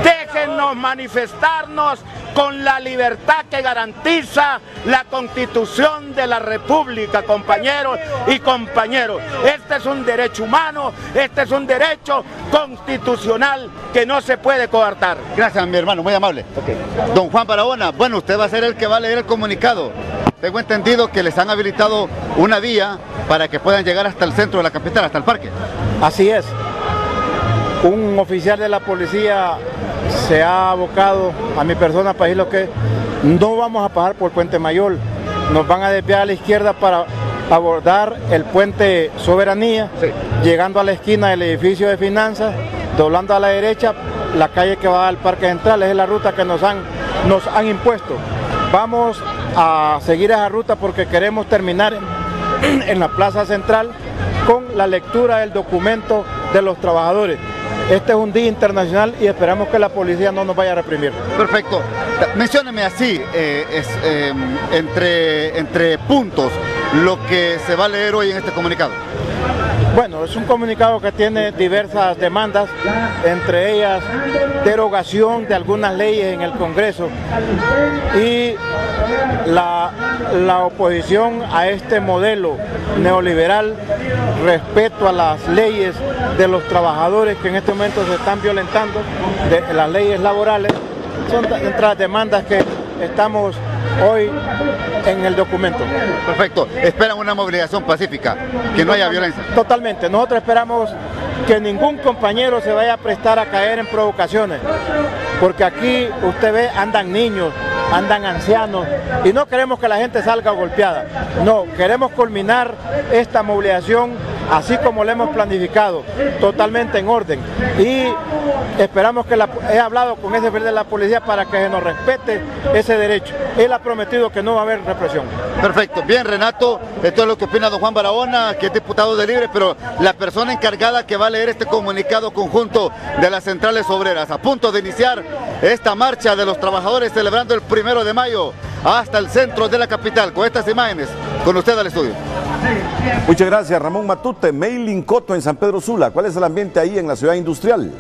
Déjennos manifestarnos con la libertad que garantiza la Constitución de la República, compañeros y compañeros. Este es un derecho humano, este es un derecho constitucional que no se puede coartar. Gracias, mi hermano, muy amable. Okay. Don Juan Barahona, bueno, usted va a ser el que va a leer el comunicado. Tengo entendido que les han habilitado una vía para que puedan llegar hasta el centro de la capital, hasta el parque. Así es. Un oficial de la policía se ha abocado a mi persona para decir lo que no vamos a pasar por Puente Mayor, nos van a desviar a la izquierda para abordar el puente Soberanía, sí, llegando a la esquina del edificio de finanzas, doblando a la derecha, la calle que va al Parque Central. Es la ruta que nos han impuesto. Vamos a seguir esa ruta porque queremos terminar en la Plaza Central con la lectura del documento de los trabajadores. Este es un día internacional y esperamos que la policía no nos vaya a reprimir. Perfecto. Mencióneme así, entre puntos, lo que se va a leer hoy en este comunicado. Bueno, es un comunicado que tiene diversas demandas, entre ellas derogación de algunas leyes en el Congreso y la oposición a este modelo neoliberal, respeto a las leyes de los trabajadores que en este momento se están violentando, de las leyes laborales. Son entre las demandas que estamos hoy en el documento. Perfecto. Esperan una movilización pacífica, que no haya violencia. Totalmente. Nosotros esperamos que ningún compañero se vaya a prestar a caer en provocaciones, porque aquí usted ve, andan niños, andan ancianos, y no queremos que la gente salga golpeada. No, queremos culminar esta movilización así como la hemos planificado, totalmente en orden. Y esperamos que he hablado con ese jefe de la policía para que se nos respete ese derecho. Él ha prometido que no va a haber represión. Perfecto. Bien, Renato, esto es lo que opina don Juan Barahona, que es diputado de Libre, pero la persona encargada que va a leer este comunicado conjunto de las centrales obreras, a punto de iniciar esta marcha de los trabajadores celebrando el 1 de mayo hasta el centro de la capital. Con estas imágenes, con usted al estudio. Muchas gracias, Ramón Matute. Meilin Coto en San Pedro Sula. ¿Cuál es el ambiente ahí en la ciudad industrial?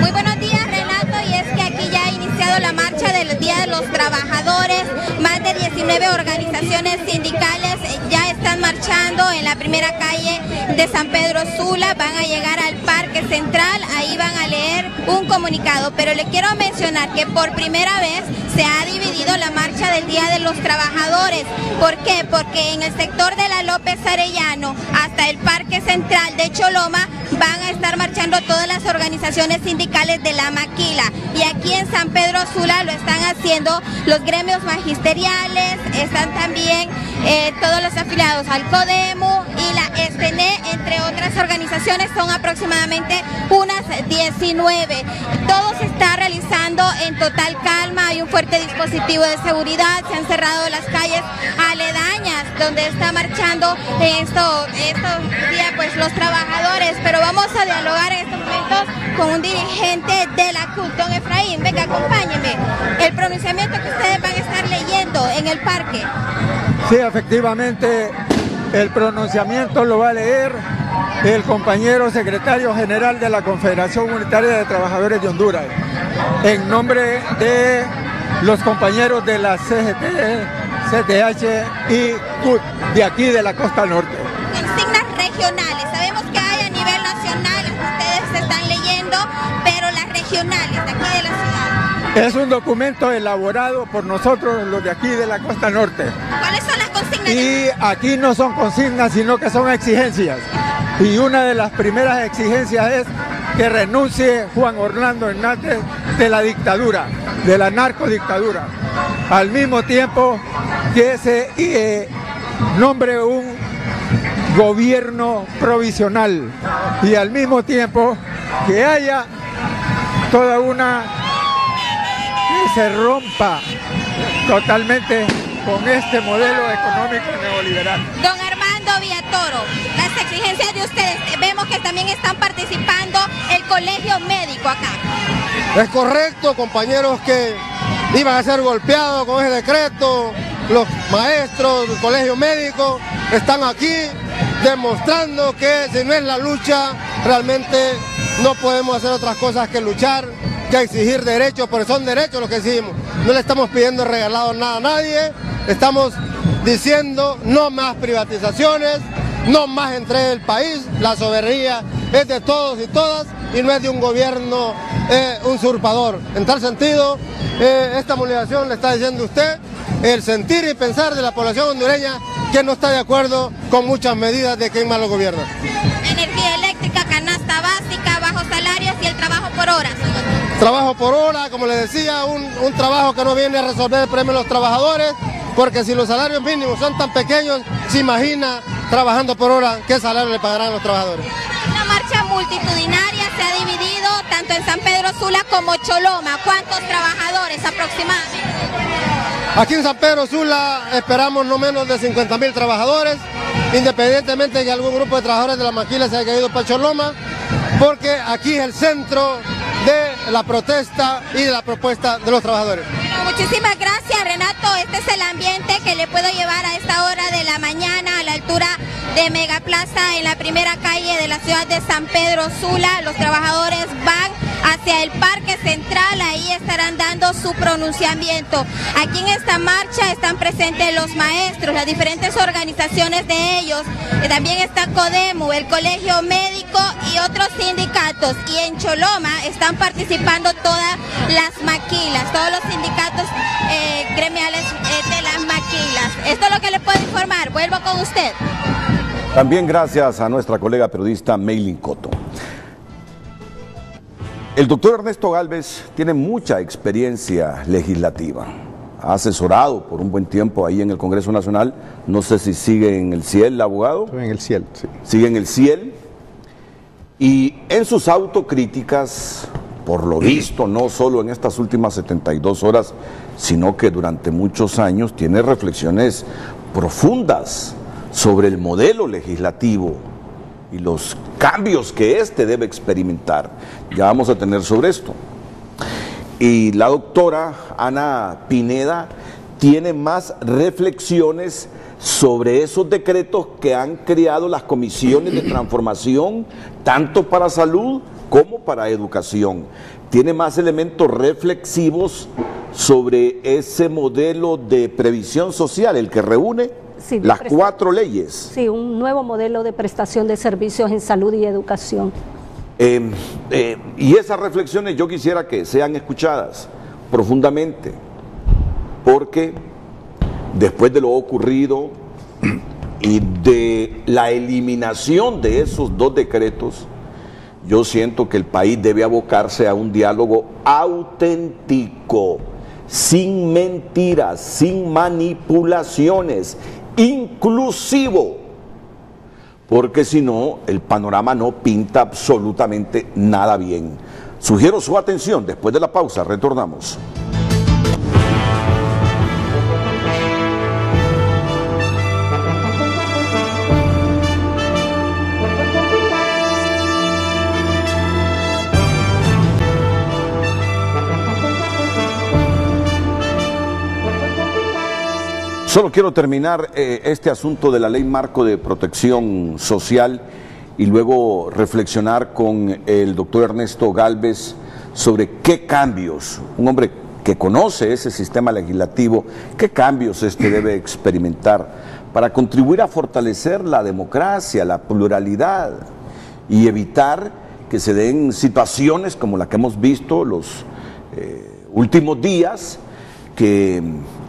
Muy buenos días, Renato, y es que aquí ya ha iniciado la marcha del Día de los Trabajadores. Más de 19 organizaciones sindicales ya están marchando en la primera calle de San Pedro Sula. Van a llegar al Parque Central, ahí van a leer un comunicado, pero le quiero mencionar que por primera vez se ha dividido la marcha del Día de los Trabajadores. ¿Por qué? Porque en el sector de la López Arellano hasta el Parque Central de Choloma van a estar marchando todas las organizaciones sindicales de la Maquila, y aquí en San Pedro Sula lo están haciendo los gremios magisteriales, están también todos los afiliados al CODEMU y la STN, entre otras organizaciones. Son aproximadamente unas 19. Todo se está realizando en total calma, hay un fuerte dispositivo de seguridad, se han cerrado las calles aledañas donde está marchando estos días pues los trabajadores, pero vamos a dialogar en estos momentos con un dirigente de la CUT, don Efraín. Venga, acompáñeme. El pronunciamiento que ustedes van a estar leyendo en el parque. Sí, efectivamente, el pronunciamiento lo va a leer el compañero secretario general de la Confederación Unitaria de Trabajadores de Honduras, en nombre de los compañeros de la CGT, CTH y CUT de aquí de la Costa Norte. Consignas regionales, sabemos que hay a nivel nacional, ustedes se están leyendo, pero las regionales de aquí de la ciudad. Es un documento elaborado por nosotros, los de aquí de la Costa Norte. ¿Cuáles son las consignas? Y aquí no son consignas, sino que son exigencias. Y una de las primeras exigencias es que renuncie Juan Orlando Hernández de la dictadura, de la narcodictadura. Al mismo tiempo que se nombre un gobierno provisional y al mismo tiempo que haya toda una... que se rompa totalmente con este modelo económico neoliberal. Don Armando Villatoro, las exigencias de ustedes, vemos que también están participando el colegio médico acá. Es correcto, compañeros que iban a ser golpeados con ese decreto, los maestros del colegio médico están aquí demostrando que si no es la lucha, realmente no podemos hacer otras cosas que luchar, que exigir derechos, porque son derechos los que exigimos. No le estamos pidiendo regalado nada a nadie, estamos diciendo no más privatizaciones, no más entrega del país, la soberanía es de todos y todas y no es de un gobierno usurpador. En tal sentido, esta movilización le está diciendo a usted el sentir y pensar de la población hondureña que no está de acuerdo con muchas medidas de quien más lo gobierna. Energía eléctrica, canasta básica, bajos salarios y el trabajo por hora. Trabajo por hora, como les decía, un trabajo que no viene a resolver el problema de los trabajadores, porque si los salarios mínimos son tan pequeños, se imagina trabajando por hora qué salario le pagarán a los trabajadores. Una marcha multitudinaria se ha dividido tanto en San Pedro Sula como Choloma. ¿Cuántos trabajadores aproximadamente? Aquí en San Pedro Sula esperamos no menos de 50.000 trabajadores, independientemente de que algún grupo de trabajadores de la maquila se haya ido para Choloma, porque aquí es el centro de la protesta y de la propuesta de los trabajadores. Muchísimas gracias, Renato. Este es el ambiente que le puedo llevar a esta hora de la mañana a la altura de Megaplaza en la primera calle de la ciudad de San Pedro Sula. Los trabajadores van hacia el Parque Central, ahí estarán dando su pronunciamiento. Aquí en esta marcha están presentes los maestros, las diferentes organizaciones de ellos, también está CODEMU, el Colegio Médico y otros sindicatos. Y en Choloma están participando todas las maquilas, todos los sindicatos gremiales de las maquilas. Esto es lo que les puedo informar. Vuelvo con usted. También gracias a nuestra colega periodista Meilin Coto. El doctor Ernesto Gálvez tiene mucha experiencia legislativa. Ha asesorado por un buen tiempo ahí en el Congreso Nacional. No sé si sigue en el CIEL, abogado. En el CIEL, sí. Sigue en el CIEL. Y en sus autocríticas, por lo visto, no solo en estas últimas 72 horas, sino que durante muchos años tiene reflexiones profundas sobre el modelo legislativo y los cambios que éste debe experimentar. Ya vamos a tener sobre esto. Y la doctora Ana Pineda tiene más reflexiones sobre esos decretos que han creado las comisiones de transformación, tanto para salud como para educación. Tiene más elementos reflexivos sobre ese modelo de previsión social, el que reúne las 4 leyes. Sí, un nuevo modelo de prestación de servicios en salud y educación. Y esas reflexiones yo quisiera que sean escuchadas profundamente, porque después de lo ocurrido y de la eliminación de esos 2 decretos, yo siento que el país debe abocarse a un diálogo auténtico, sin mentiras, sin manipulaciones, inclusivo, porque si no, el panorama no pinta absolutamente nada bien. Sugiero su atención, después de la pausa retornamos. Solo quiero terminar este asunto de la Ley Marco de Protección Social y luego reflexionar con el doctor Ernesto Gálvez sobre qué cambios, un hombre que conoce ese sistema legislativo, qué cambios debe experimentar para contribuir a fortalecer la democracia, la pluralidad y evitar que se den situaciones como la que hemos visto los últimos días, que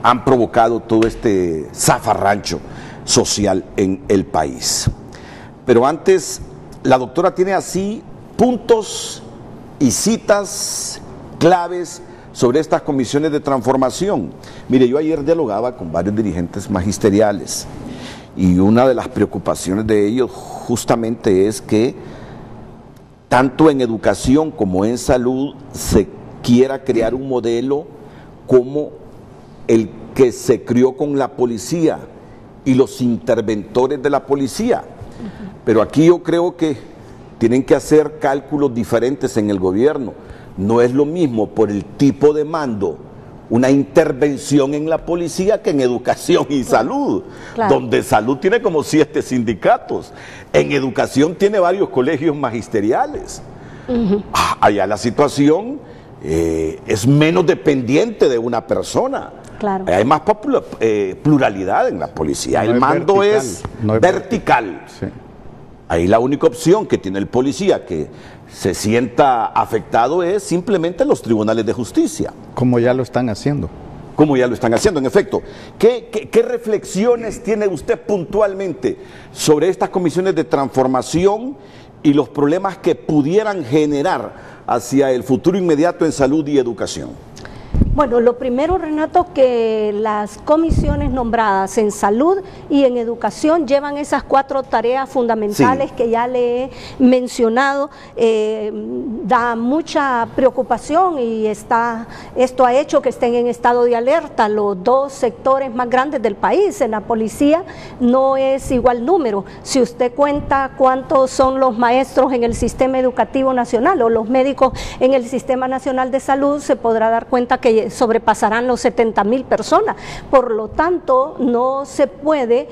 han provocado todo este zafarrancho social en el país. Pero antes, la doctora tiene así puntos y citas claves sobre estas comisiones de transformación. Mire, yo ayer dialogaba con varios dirigentes magisteriales y una de las preocupaciones de ellos justamente es que tanto en educación como en salud se quiera crear un modelo como el que se crió con la policía y los interventores de la policía. Pero aquí yo creo que tienen que hacer cálculos diferentes en el gobierno. No es lo mismo por el tipo de mando una intervención en la policía que en educación y salud, donde salud tiene como 7 sindicatos, en educación tiene varios colegios magisteriales. Allá la situación es menos dependiente de una persona. Hay más pluralidad en la policía. El mando es vertical. Sí. Ahí la única opción que tiene el policía que se sienta afectado es simplemente los tribunales de justicia. Como ya lo están haciendo. Como ya lo están haciendo, en efecto. ¿Qué reflexiones tiene usted puntualmente sobre estas comisiones de transformación y los problemas que pudieran generar hacia el futuro inmediato en salud y educación? Bueno, lo primero, Renato, que las comisiones nombradas en salud y en educación llevan esas 4 tareas fundamentales que ya le he mencionado. Da mucha preocupación y esto ha hecho que estén en estado de alerta los 2 sectores más grandes del país. En la policía no es igual número. Si usted cuenta cuántos son los maestros en el sistema educativo nacional o los médicos en el sistema nacional de salud, se podrá dar cuenta que sobrepasarán los 70,000 personas. Por lo tanto, no se puede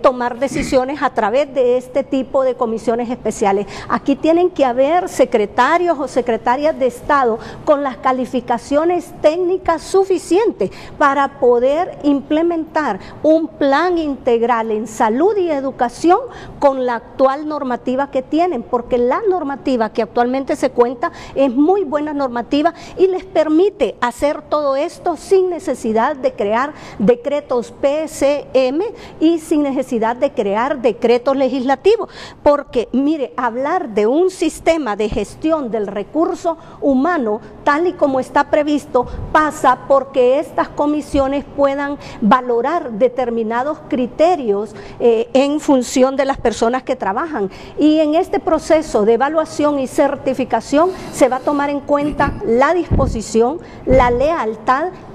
tomar decisiones a través de este tipo de comisiones especiales. Aquí tienen que haber secretarios o secretarias de Estado con las calificaciones técnicas suficientes para poder implementar un plan integral en salud y educación con la actual normativa que tienen, porque la normativa que actualmente se cuenta es muy buena normativa y les permite hacer todo esto sin necesidad de crear decretos PCM y sin necesidad de crear decretos legislativos, porque mire, hablar de un sistema de gestión del recurso humano tal y como está previsto pasa porque estas comisiones puedan valorar determinados criterios en función de las personas que trabajan, y en este proceso de evaluación y certificación se va a tomar en cuenta la disposición, la lealtad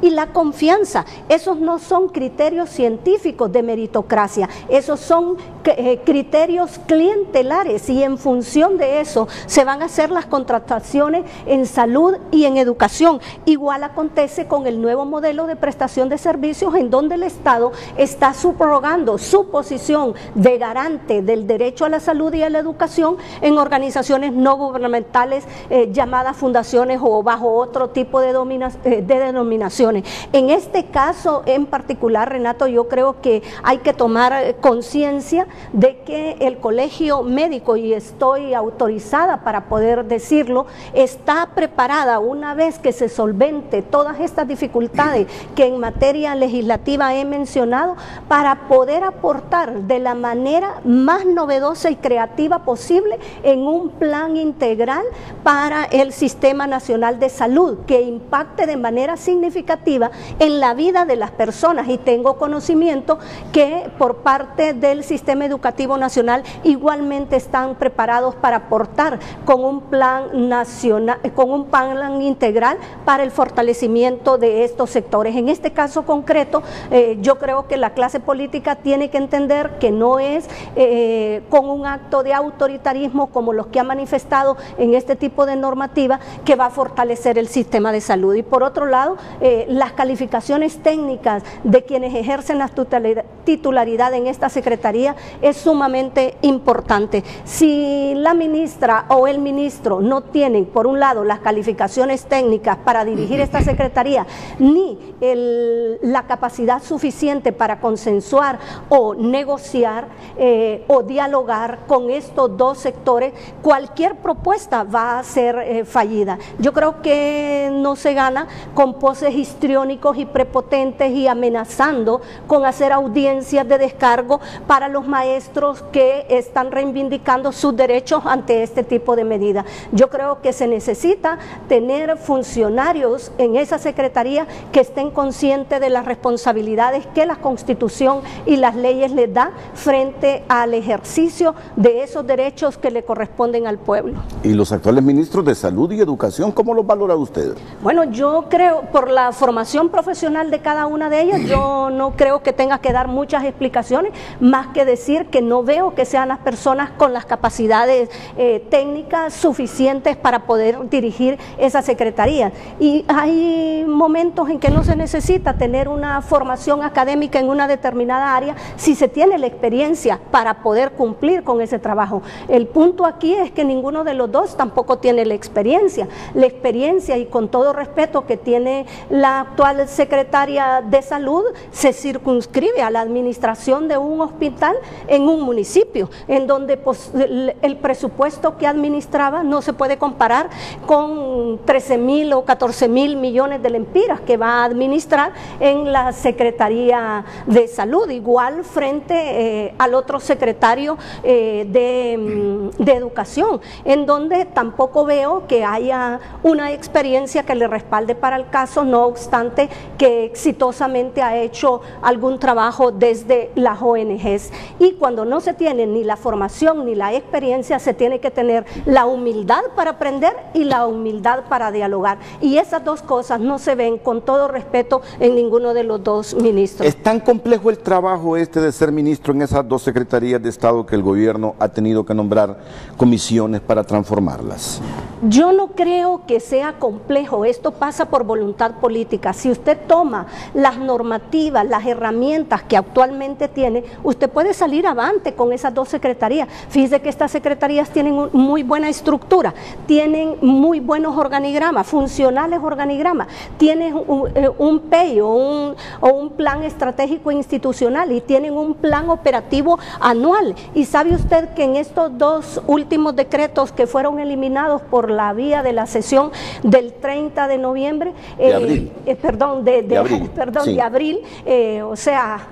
y la confianza. Esos no son criterios científicos de meritocracia, esos son criterios clientelares, y en función de eso se van a hacer las contrataciones en salud y en educación. Igual acontece con el nuevo modelo de prestación de servicios, en donde el Estado está subrogando su posición de garante del derecho a la salud y a la educación en organizaciones no gubernamentales llamadas fundaciones o bajo otro tipo de denominaciones. En este caso en particular, Renato, yo creo que hay que tomar conciencia de que el colegio médico, y estoy autorizada para poder decirlo, está preparada una vez que se solvente todas estas dificultades que en materia legislativa he mencionado, para poder aportar de la manera más novedosa y creativa posible en un plan integral para el Sistema Nacional de Salud que impacte de manera significativa en la vida de las personas. Y tengo conocimiento que por parte del Sistema Educativo Nacional igualmente están preparados para aportar con un plan nacional, con un plan integral para el fortalecimiento de estos sectores. En este caso concreto, yo creo que la clase política tiene que entender que no es con un acto de autoritarismo como los que ha manifestado en este tipo de normativa que va a fortalecer el sistema de salud. Y por otro lado, lado, las calificaciones técnicas de quienes ejercen la titularidad en esta secretaría es sumamente importante. Si la ministra o el ministro no tienen, por un lado, las calificaciones técnicas para dirigir esta secretaría, ni la capacidad suficiente para consensuar o negociar o dialogar con estos dos sectores, cualquier propuesta va a ser fallida. Yo creo que no se gana con poses histriónicos y prepotentes y amenazando con hacer audiencias de descargo para los maestros que están reivindicando sus derechos ante este tipo de medidas. Yo creo que se necesita tener funcionarios en esa secretaría que estén conscientes de las responsabilidades que la Constitución y las leyes les da frente al ejercicio de esos derechos que le corresponden al pueblo. ¿Y los actuales ministros de Salud y Educación, cómo los valora usted? Bueno, yo creo, por la formación profesional de cada una de ellas, yo no creo que tenga que dar muchas explicaciones, más que decir que no veo que sean las personas con las capacidades técnicas suficientes para poder dirigir esa secretaría. Y hay momentos en que no se necesita tener una formación académica en una determinada área si se tiene la experiencia para poder cumplir con ese trabajo. El punto aquí es que ninguno de los dos tampoco tiene la experiencia. La experiencia, y con todo respeto, que tiene la actual secretaria de Salud se circunscribe a la administración de un hospital en un municipio, en donde pues, el presupuesto que administraba no se puede comparar con 13.000 o 14.000 millones de lempiras que va a administrar en la Secretaría de Salud, igual frente al otro secretario de Educación, en donde tampoco veo que haya una experiencia que le respalde para el caso, no obstante que exitosamente ha hecho algún trabajo desde las ONGs. Y cuando no se tiene ni la formación ni la experiencia, se tiene que tener la humildad para aprender y la humildad para dialogar. Y esas dos cosas no se ven, con todo respeto, en ninguno de los dos ministros. ¿Es tan complejo el trabajo este de ser ministro en esas dos secretarías de Estado que el gobierno ha tenido que nombrar comisiones para transformarlas? Yo no creo que sea complejo, esto pasa por voluntad política. Si usted toma las normativas, las herramientas que actualmente tiene, usted puede salir avante con esas dos secretarías. Fíjese que estas secretarías tienen muy buena estructura, tienen muy buenos organigramas, funcionales organigramas, tienen un PEI o un plan estratégico institucional y tienen un plan operativo anual. Y sabe usted que en estos dos últimos decretos que fueron eliminados por la vía de la sesión del 30 de noviembre, de abril, o sea,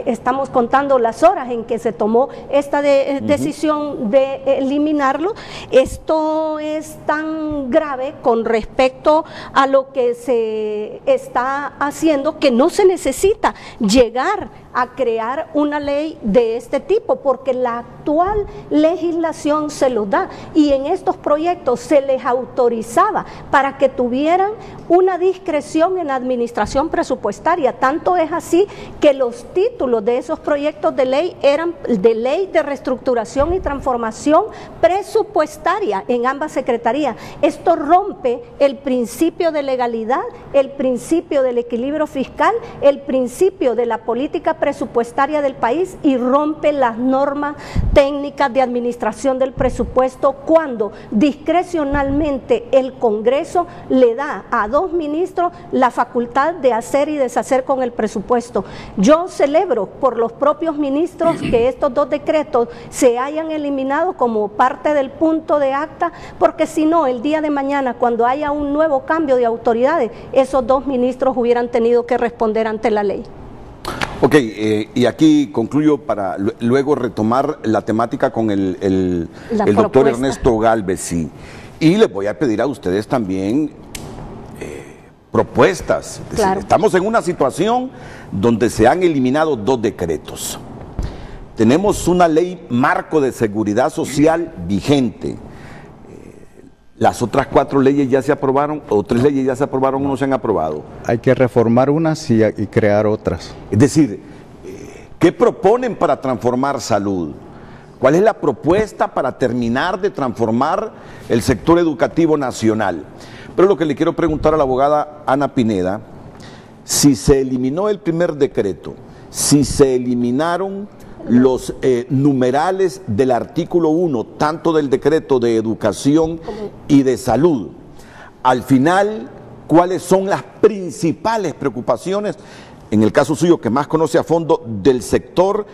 estamos contando las horas en que se tomó esta decisión de eliminarlo. Esto es tan grave con respecto a lo que se está haciendo que no se necesita llegar a crear una ley de este tipo, porque la actual legislación se lo da, y en estos proyectos se les autorizaba para que tuvieran una discreción en la administración presupuestaria. Tanto es así que los títulos de esos proyectos de ley eran de ley de reestructuración y transformación presupuestaria en ambas secretarías. Esto rompe el principio de legalidad, el principio del equilibrio fiscal, el principio de la política presupuestaria del país, y rompe las normas técnicas de administración del presupuesto cuando discrecionalmente el Congreso le da a dos ministros la facultad de hacer y deshacer con el presupuesto. Yo celebro por los propios ministros que estos dos decretos se hayan eliminado como parte del punto de acta, porque si no, el día de mañana, cuando haya un nuevo cambio de autoridades, esos dos ministros hubieran tenido que responder ante la ley. Ok, y aquí concluyo para luego retomar la temática con el doctor Ernesto Galvez, sí. Y les voy a pedir a ustedes también propuestas. Es decir, estamos en una situación donde se han eliminado dos decretos. Tenemos una ley marco de seguridad social vigente. Las otras 4 leyes ya se aprobaron, o 3 leyes ya se aprobaron o no se han aprobado. Hay que reformar unas y crear otras. Es decir, ¿qué proponen para transformar salud? ¿Cuál es la propuesta para terminar de transformar el sector educativo nacional? Pero lo que le quiero preguntar a la abogada Ana Pineda, si se eliminó el primer decreto, si se eliminaron los numerales del artículo 1, tanto del decreto de educación y de salud, al final, ¿cuáles son las principales preocupaciones, en el caso suyo que más conoce a fondo, del sector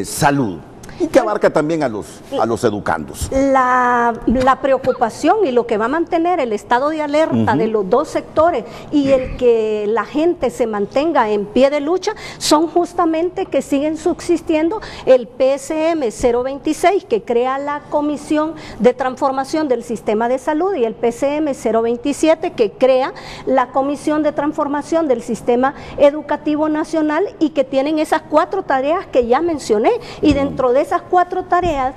salud? Y que abarca también a los educandos. La preocupación y lo que va a mantener el estado de alerta de los dos sectores y el que la gente se mantenga en pie de lucha son justamente que siguen subsistiendo el PSM 026 que crea la Comisión de Transformación del Sistema de Salud y el PSM 027 que crea la Comisión de Transformación del Sistema Educativo Nacional y que tienen esas 4 tareas que ya mencioné y dentro de esas 4 tareas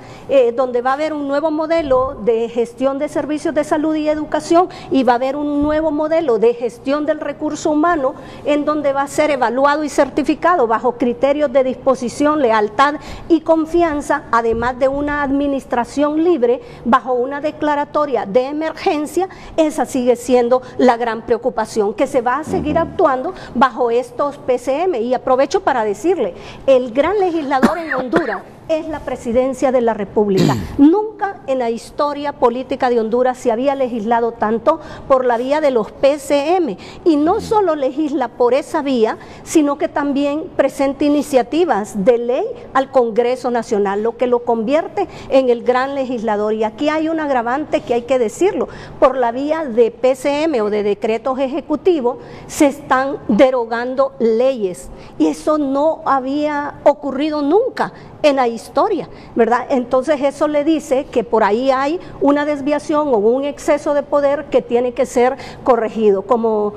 donde va a haber un nuevo modelo de gestión de servicios de salud y educación y va a haber un nuevo modelo de gestión del recurso humano en donde va a ser evaluado y certificado bajo criterios de disposición, lealtad y confianza, además de una administración libre bajo una declaratoria de emergencia. Esa sigue siendo la gran preocupación, que se va a seguir actuando bajo estos PCM. Y aprovecho para decirle, el gran legislador en Honduras es la Presidencia de la República. Nunca en la historia política de Honduras se había legislado tanto por la vía de los PCM y no solo legisla por esa vía, sino que también presenta iniciativas de ley al Congreso Nacional, lo que lo convierte en el gran legislador. Y aquí hay un agravante que hay que decirlo, por la vía de PCM o de decretos ejecutivos se están derogando leyes y eso no había ocurrido nunca en la historia, ¿verdad? Entonces eso le dice que por ahí hay una desviación o un exceso de poder que tiene que ser corregido. Como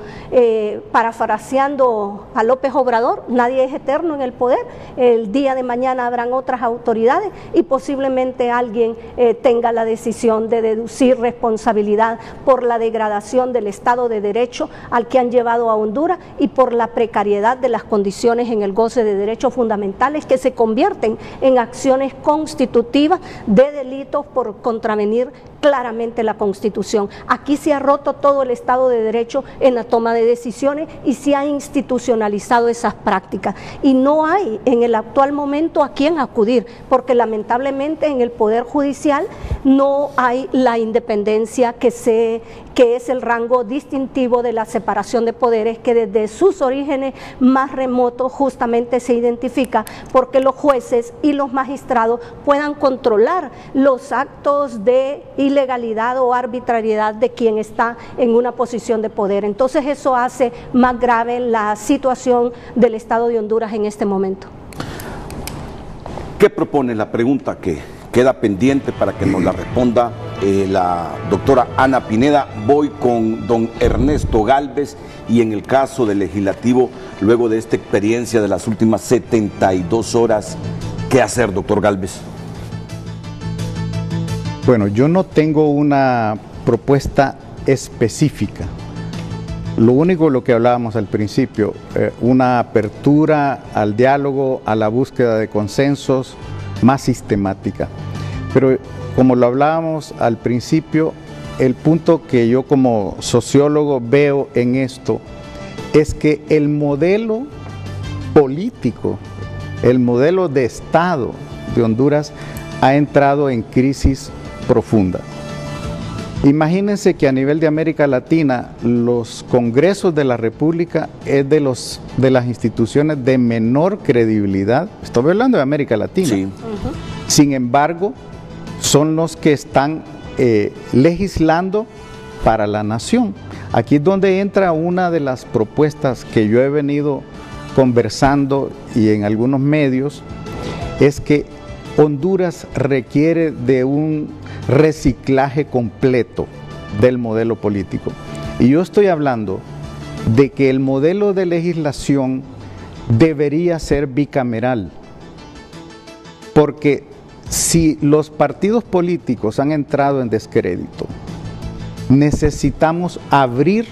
parafraseando a López Obrador, nadie es eterno en el poder, el día de mañana habrán otras autoridades y posiblemente alguien tenga la decisión de deducir responsabilidad por la degradación del Estado de Derecho al que han llevado a Honduras y por la precariedad de las condiciones en el goce de derechos fundamentales que se convierten en acciones constitutivas de delitos por contravenir claramente la Constitución. Aquí se ha roto todo el Estado de Derecho en la toma de decisiones y se ha institucionalizado esas prácticas y no hay en el actual momento a quién acudir porque lamentablemente en el Poder Judicial no hay la independencia que es el rango distintivo de la separación de poderes que desde sus orígenes más remotos justamente se identifica porque los jueces y los magistrados puedan controlar los actos de ilegalidad o arbitrariedad de quien está en una posición de poder. Entonces eso hace más grave la situación del Estado de Honduras en este momento. ¿Qué propone la pregunta que queda pendiente para que nos la responda la doctora Ana Pineda? Voy con don Ernesto Gálvez y en el caso del legislativo, luego de esta experiencia de las últimas 72 horas, ¿qué hacer, doctor Gálvez? Bueno, yo no tengo una propuesta específica. Lo único lo que hablábamos al principio, una apertura al diálogo, a la búsqueda de consensos más sistemática. Pero como lo hablábamos al principio, el punto que yo como sociólogo veo en esto es que el modelo político, el modelo de Estado de Honduras ha entrado en crisis profunda. Imagínense que a nivel de América Latina los congresos de la República es de las instituciones de menor credibilidad. Estoy hablando de América Latina. Sí. Sin embargo, son los que están legislando para la nación. Aquí es donde entra una de las propuestas que yo he venido conversando y en algunos medios, es que Honduras requiere de un reciclaje completo del modelo político. Y yo estoy hablando de que el modelo de legislación debería ser bicameral, porque si los partidos políticos han entrado en descrédito, necesitamos abrir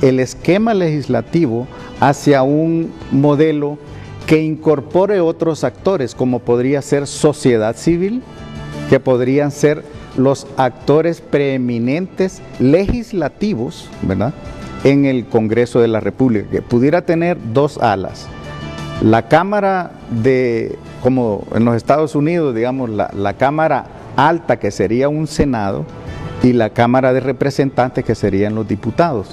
el esquema legislativo hacia un modelo que incorpore otros actores, como podría ser sociedad civil, que podrían ser los actores preeminentes legislativos, ¿verdad?, en el Congreso de la República, que pudiera tener dos alas. La Cámara de, como en los Estados Unidos, digamos, la Cámara Alta, que sería un Senado, y la Cámara de Representantes, que serían los diputados,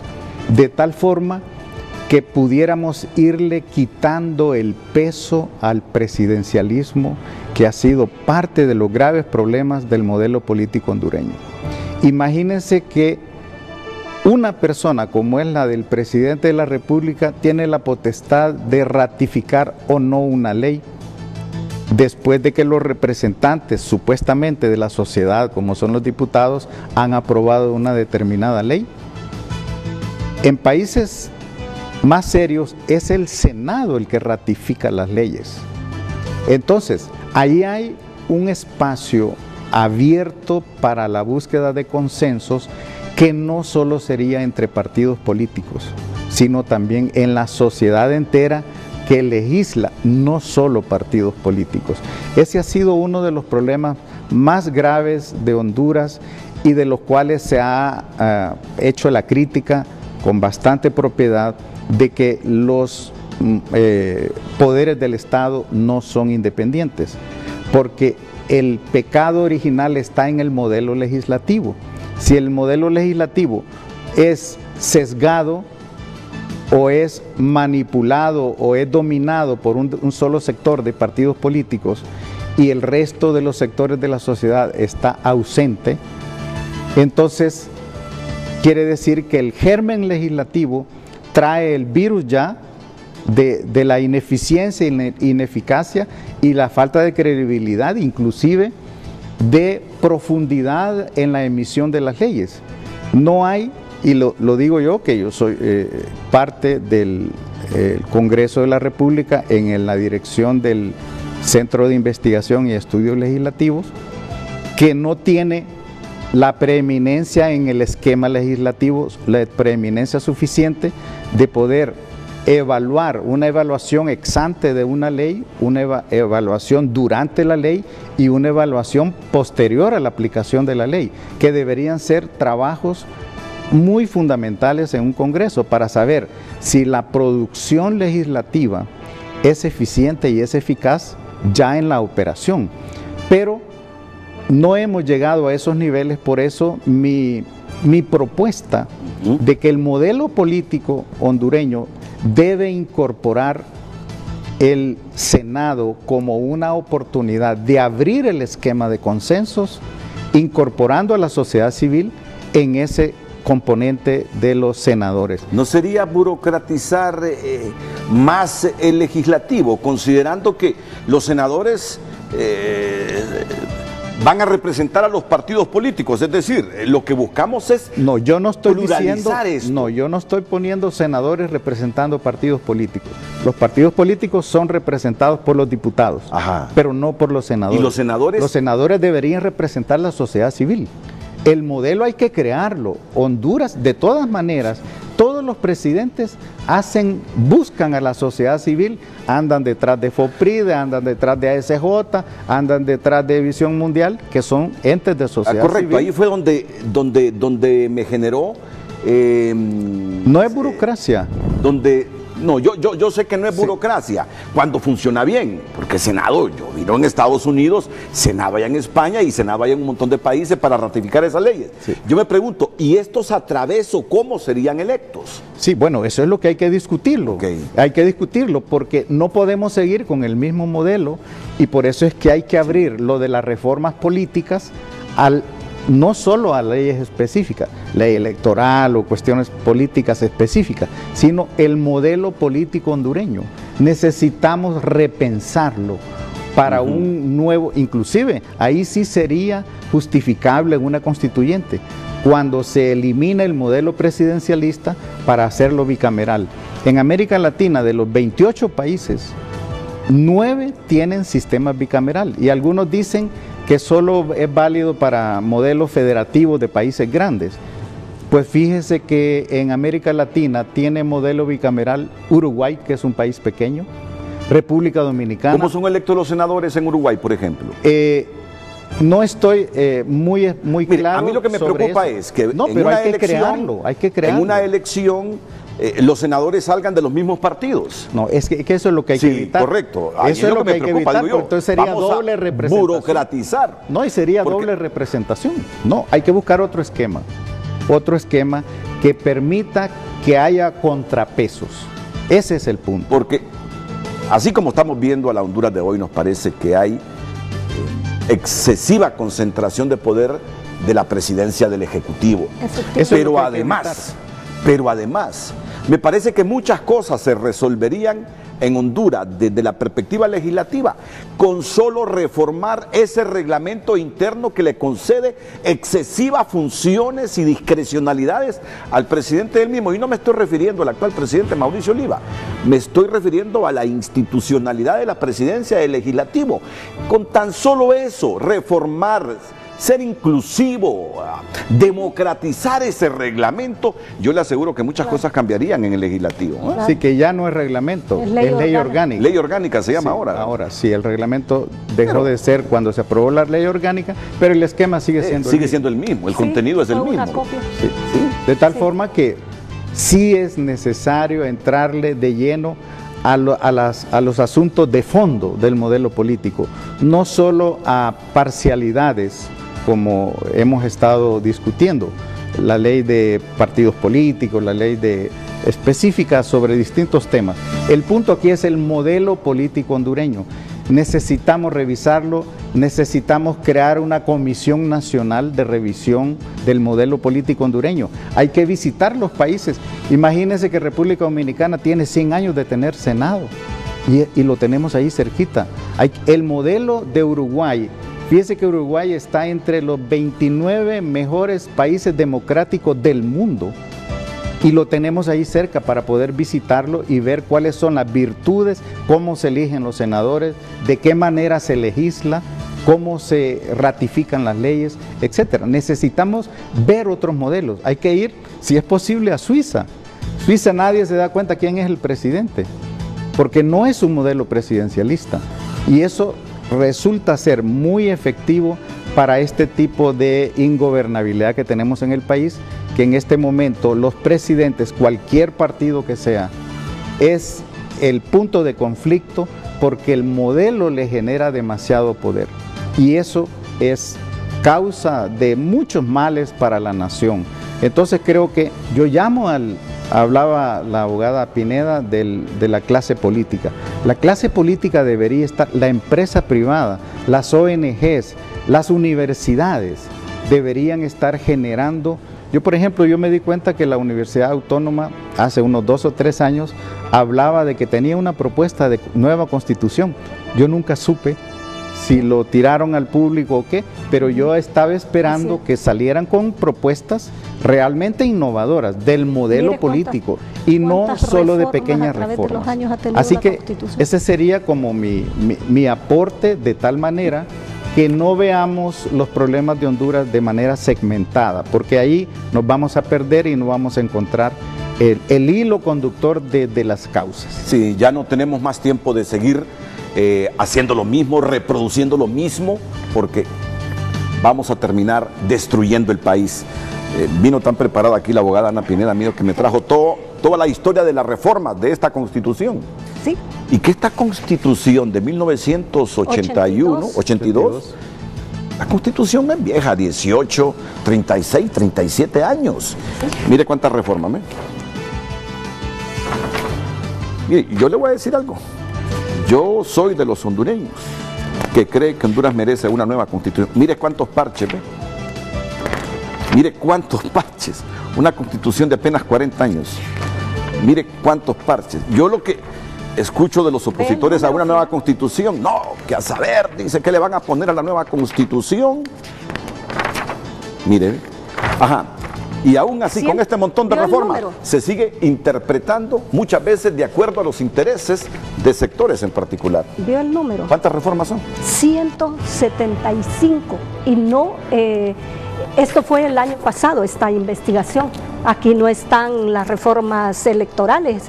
de tal forma que pudiéramos irle quitando el peso al presidencialismo, que ha sido parte de los graves problemas del modelo político hondureño. Imagínense que una persona como es la del presidente de la República tiene la potestad de ratificar o no una ley, después de que los representantes supuestamente de la sociedad, como son los diputados, han aprobado una determinada ley. En países más serios es el Senado el que ratifica las leyes. Entonces, ahí hay un espacio abierto para la búsqueda de consensos que no solo sería entre partidos políticos, sino también en la sociedad entera que legisla, no solo partidos políticos. Ese ha sido uno de los problemas más graves de Honduras y de los cuales se ha hecho la crítica con bastante propiedad de que los poderes del Estado no son independientes, porque el pecado original está en el modelo legislativo. Si el modelo legislativo es sesgado o es manipulado o es dominado por un solo sector de partidos políticos y el resto de los sectores de la sociedad está ausente, entonces quiere decir que el germen legislativo trae el virus ya de la ineficiencia y ineficacia y la falta de credibilidad, inclusive de profundidad en la emisión de las leyes. No hay, y lo digo yo, que yo soy parte del Congreso de la República en la dirección del Centro de Investigación y Estudios Legislativos, que no tiene la preeminencia en el esquema legislativo, la preeminencia suficiente de poder evaluar una evaluación ex ante de una ley, una evaluación durante la ley y una evaluación posterior a la aplicación de la ley, que deberían ser trabajos muy fundamentales en un Congreso para saber si la producción legislativa es eficiente y es eficaz ya en la operación. Pero no hemos llegado a esos niveles, por eso mi propuesta de que el modelo político hondureño debe incorporar el Senado como una oportunidad de abrir el esquema de consensos, incorporando a la sociedad civil en ese componente de los senadores. ¿No sería burocratizar más el legislativo, considerando que los senadores van a representar a los partidos políticos? Es decir, lo que buscamos es no, yo no estoy pluralizar esto. No, yo no estoy poniendo senadores representando partidos políticos. Los partidos políticos son representados por los diputados, pero no por los senadores. ¿Y los senadores? Los senadores deberían representar la sociedad civil. El modelo hay que crearlo. Honduras, de todas maneras, todos los presidentes buscan a la sociedad civil, andan detrás de FOPRIDE, andan detrás de ASJ, andan detrás de Visión Mundial, que son entes de sociedad civil. Correcto, ahí fue donde me generó... no es burocracia. No, yo sé que no es burocracia, cuando funciona bien, porque el Senado, yo vino en Estados Unidos, Senado allá en España y Senado allá en un montón de países para ratificar esas leyes. Sí. Yo me pregunto, ¿y estos a través o cómo serían electos? Sí, bueno, eso es lo que hay que discutirlo. Okay. Hay que discutirlo porque no podemos seguir con el mismo modelo y por eso es que hay que abrir lo de las reformas políticas no solo a leyes específicas, ley electoral o cuestiones políticas específicas, sino el modelo político hondureño. Necesitamos repensarlo para un nuevo, inclusive ahí sí sería justificable en una constituyente, cuando se elimina el modelo presidencialista para hacerlo bicameral. En América Latina, de los 28 países, 9 tienen sistema bicameral y algunos dicen que solo es válido para modelos federativos de países grandes. Pues fíjese que en América Latina tiene modelo bicameral Uruguay, que es un país pequeño, República Dominicana. ¿Cómo son electos los senadores en Uruguay, por ejemplo? No estoy muy Mire, claro. A mí lo que me preocupa es que no, pero hay que crearlo. En una elección los senadores salgan de los mismos partidos. No, es que eso es lo que hay que evitar. Correcto. Eso es lo que hay que evitar, porque entonces sería doble representación. Burocratizar. No, y sería doble representación. No, hay que buscar otro esquema que permita que haya contrapesos. Ese es el punto. Porque así como estamos viendo a la Honduras de hoy, nos parece que hay excesiva concentración de poder de la presidencia del Ejecutivo. Pero además, me parece que muchas cosas se resolverían en Honduras desde la perspectiva legislativa con solo reformar ese reglamento interno que le concede excesivas funciones y discrecionalidades al presidente del mismo. Y no me estoy refiriendo al actual presidente Mauricio Oliva, me estoy refiriendo a la institucionalidad de la presidencia del legislativo. Con tan solo eso, reformar, ser inclusivo, democratizar ese reglamento, yo le aseguro que muchas cosas cambiarían en el legislativo. Así que ya no es reglamento, es ley orgánica. Ley orgánica se llama ahora. Ahora sí, el reglamento dejó de ser cuando se aprobó la ley orgánica, pero el esquema sigue siendo el mismo, el contenido es el mismo. De tal forma que sí es necesario entrarle de lleno a los asuntos de fondo del modelo político, no solo a parcialidades como hemos estado discutiendo, la ley de partidos políticos, la ley específica sobre distintos temas. El punto aquí es el modelo político hondureño. Necesitamos revisarlo, necesitamos crear una comisión nacional de revisión del modelo político hondureño. Hay que visitar los países. Imagínense que República Dominicana tiene 100 años de tener Senado y lo tenemos ahí cerquita. El modelo de Uruguay, fíjese que Uruguay está entre los 29 mejores países democráticos del mundo. Y lo tenemos ahí cerca para poder visitarlo y ver cuáles son las virtudes, cómo se eligen los senadores, de qué manera se legisla, cómo se ratifican las leyes, etcétera. Necesitamos ver otros modelos. Hay que ir, si es posible, a Suiza. Suiza nadie se da cuenta quién es el presidente, porque no es un modelo presidencialista. Y eso resulta ser muy efectivo para este tipo de ingobernabilidad que tenemos en el país, que en este momento los presidentes, cualquier partido que sea, es el punto de conflicto porque el modelo le genera demasiado poder. Y eso es causa de muchos males para la nación. Entonces creo que yo llamo hablaba la abogada Pineda de la clase política. La clase política debería estar, la empresa privada, las ONGs, las universidades deberían estar generando. Yo, por ejemplo, me di cuenta que la Universidad Autónoma hace unos 2 o 3 años hablaba de que tenía una propuesta de nueva constitución. Yo nunca supe si lo tiraron al público o qué, pero yo estaba esperando que salieran con propuestas realmente innovadoras del modelo político y no solo de pequeñas reformas. Así que ese sería como mi aporte, de tal manera que no veamos los problemas de Honduras de manera segmentada, porque ahí nos vamos a perder y no vamos a encontrar el hilo conductor de las causas. Sí, ya no tenemos más tiempo de seguir haciendo lo mismo, reproduciendo lo mismo, porque vamos a terminar destruyendo el país. Vino tan preparada aquí la abogada Ana Pineda, amigo, que me trajo toda la historia de las reformas de esta Constitución. Sí. Y que esta Constitución de 1981, 82, la Constitución es vieja, 18, 36, 37 años. Mire cuántas reformas, ¿me? Mire, yo le voy a decir algo. Yo soy de los hondureños que cree que Honduras merece una nueva Constitución. Mire cuántos parches, ¿ve? Mire cuántos parches. Una Constitución de apenas 40 años. Mire cuántos parches. Yo lo que escucho de los opositores a una nueva Constitución, no, que a saber, dice que le van a poner a la nueva Constitución. Mire, ajá. Y aún así, con este montón de reformas, se sigue interpretando muchas veces de acuerdo a los intereses de sectores en particular. ¿Vio el número? ¿Cuántas reformas son? 175. Y no, esto fue el año pasado, esta investigación. Aquí no están las reformas electorales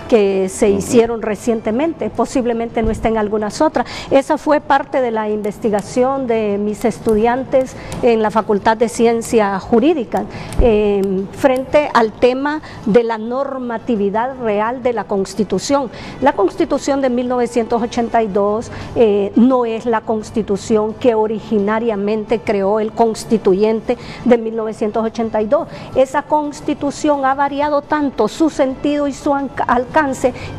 que se hicieron recientemente, posiblemente no estén algunas otras. Esa fue parte de la investigación de mis estudiantes en la Facultad de Ciencias Jurídicas, frente al tema de la normatividad real de la Constitución. La Constitución de 1982 no es la Constitución que originariamente creó el constituyente de 1982. Esa Constitución ha variado tanto su sentido y su alcance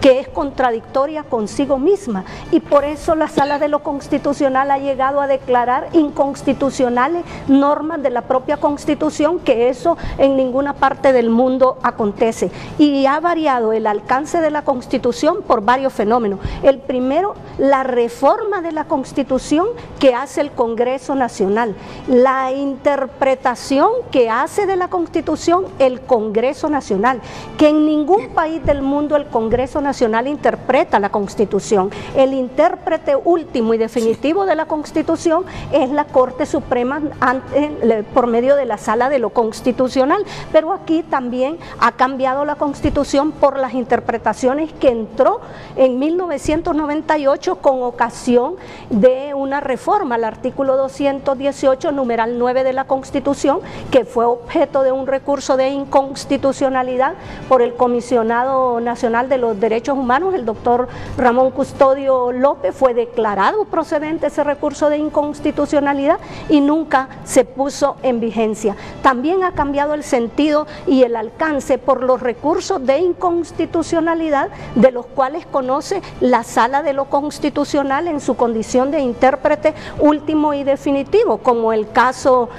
que es contradictoria consigo misma, y por eso la Sala de lo Constitucional ha llegado a declarar inconstitucionales normas de la propia Constitución, que eso en ninguna parte del mundo acontece, y ha variado el alcance de la Constitución por varios fenómenos. El primero, la reforma de la Constitución que hace el Congreso Nacional, la interpretación que hace de la Constitución el Congreso Nacional, que en ningún país del mundo el Congreso Nacional interpreta la Constitución. El intérprete último y definitivo de la Constitución es la Corte Suprema por medio de la Sala de lo Constitucional, pero aquí también ha cambiado la Constitución por las interpretaciones que entró en 1998 con ocasión de una reforma al artículo 218, numeral 9 de la Constitución, que fue objeto de un recurso de inconstitucionalidad por el Comisionado Nacional de los Derechos Humanos, el doctor Ramón Custodio López. Fue declarado procedente ese recurso de inconstitucionalidad y nunca se puso en vigencia. También ha cambiado el sentido y el alcance por los recursos de inconstitucionalidad, de los cuales conoce la Sala de lo Constitucional en su condición de intérprete último y definitivo, como el caso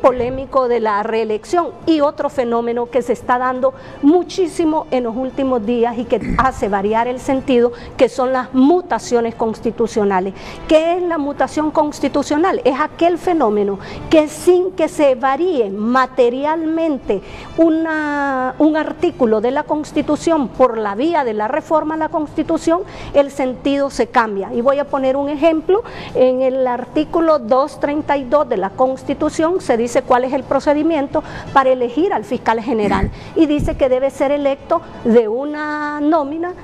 polémico de la reelección, y otro fenómeno que se está dando muchísimo en los últimos días y que hace variar el sentido, que son las mutaciones constitucionales. ¿Qué es la mutación constitucional? Es aquel fenómeno que, sin que se varíe materialmente un artículo de la Constitución por la vía de la reforma a la Constitución, el sentido se cambia. Y voy a poner un ejemplo. En el artículo 232 de la Constitución se dice cuál es el procedimiento para elegir al fiscal general, y dice que debe ser electo de una nómina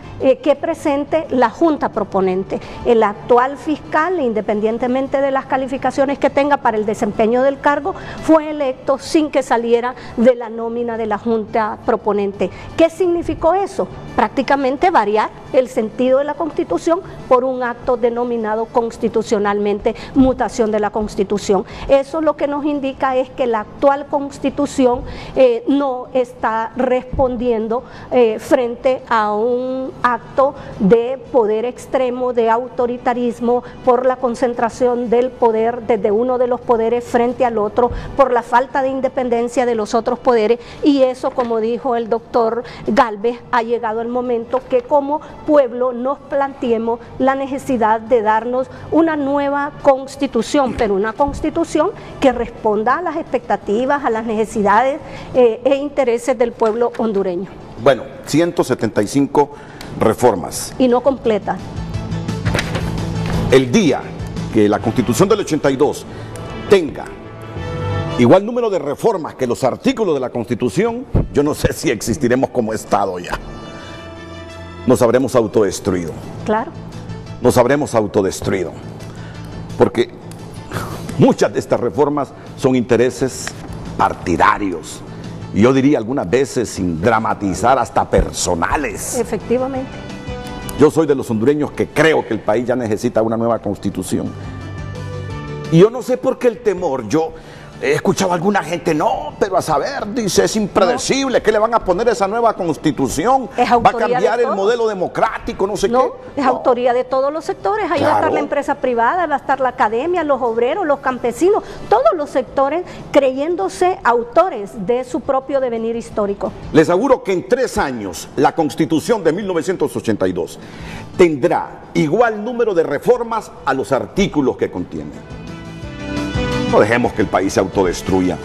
que presente la Junta proponente. El actual fiscal, independientemente de las calificaciones que tenga para el desempeño del cargo, fue electo sin que saliera de la nómina de la Junta proponente. ¿Qué significó eso? Prácticamente variar el sentido de la Constitución por un acto denominado constitucionalmente mutación de la Constitución. Eso lo que nos indica es que la actual Constitución no está respondiendo frente a un acto de poder extremo, de autoritarismo, por la concentración del poder desde uno de los poderes frente al otro, por la falta de independencia de los otros poderes, y eso, como dijo el doctor Gálvez, ha llegado el momento que como pueblo nos planteemos la necesidad de darnos una nueva Constitución, pero una Constitución que responda a las expectativas, a las necesidades e intereses del pueblo hondureño. Bueno, 175 reformas. Y no completa. El día que la Constitución del 82 tenga igual número de reformas que los artículos de la Constitución, yo no sé si existiremos como Estado ya. Nos habremos autodestruido. Claro. Nos habremos autodestruido. Porque muchas de estas reformas son intereses partidarios. Y yo diría algunas veces, sin dramatizar, hasta personales. Efectivamente. Yo soy de los hondureños que creo que el país ya necesita una nueva Constitución. Y yo no sé por qué el temor. Yo he escuchado a alguna gente, no, pero a saber, dice, es impredecible, no. ¿Qué le van a poner a esa nueva Constitución? ¿Va a cambiar el modelo democrático? No sé qué. Es autoría de todos los sectores. Ahí va a estar la empresa privada, va a estar la academia, los obreros, los campesinos, todos los sectores creyéndose autores de su propio devenir histórico. Les aseguro que en 3 años la Constitución de 1982 tendrá igual número de reformas a los artículos que contiene. No dejemos que el país se autodestruya.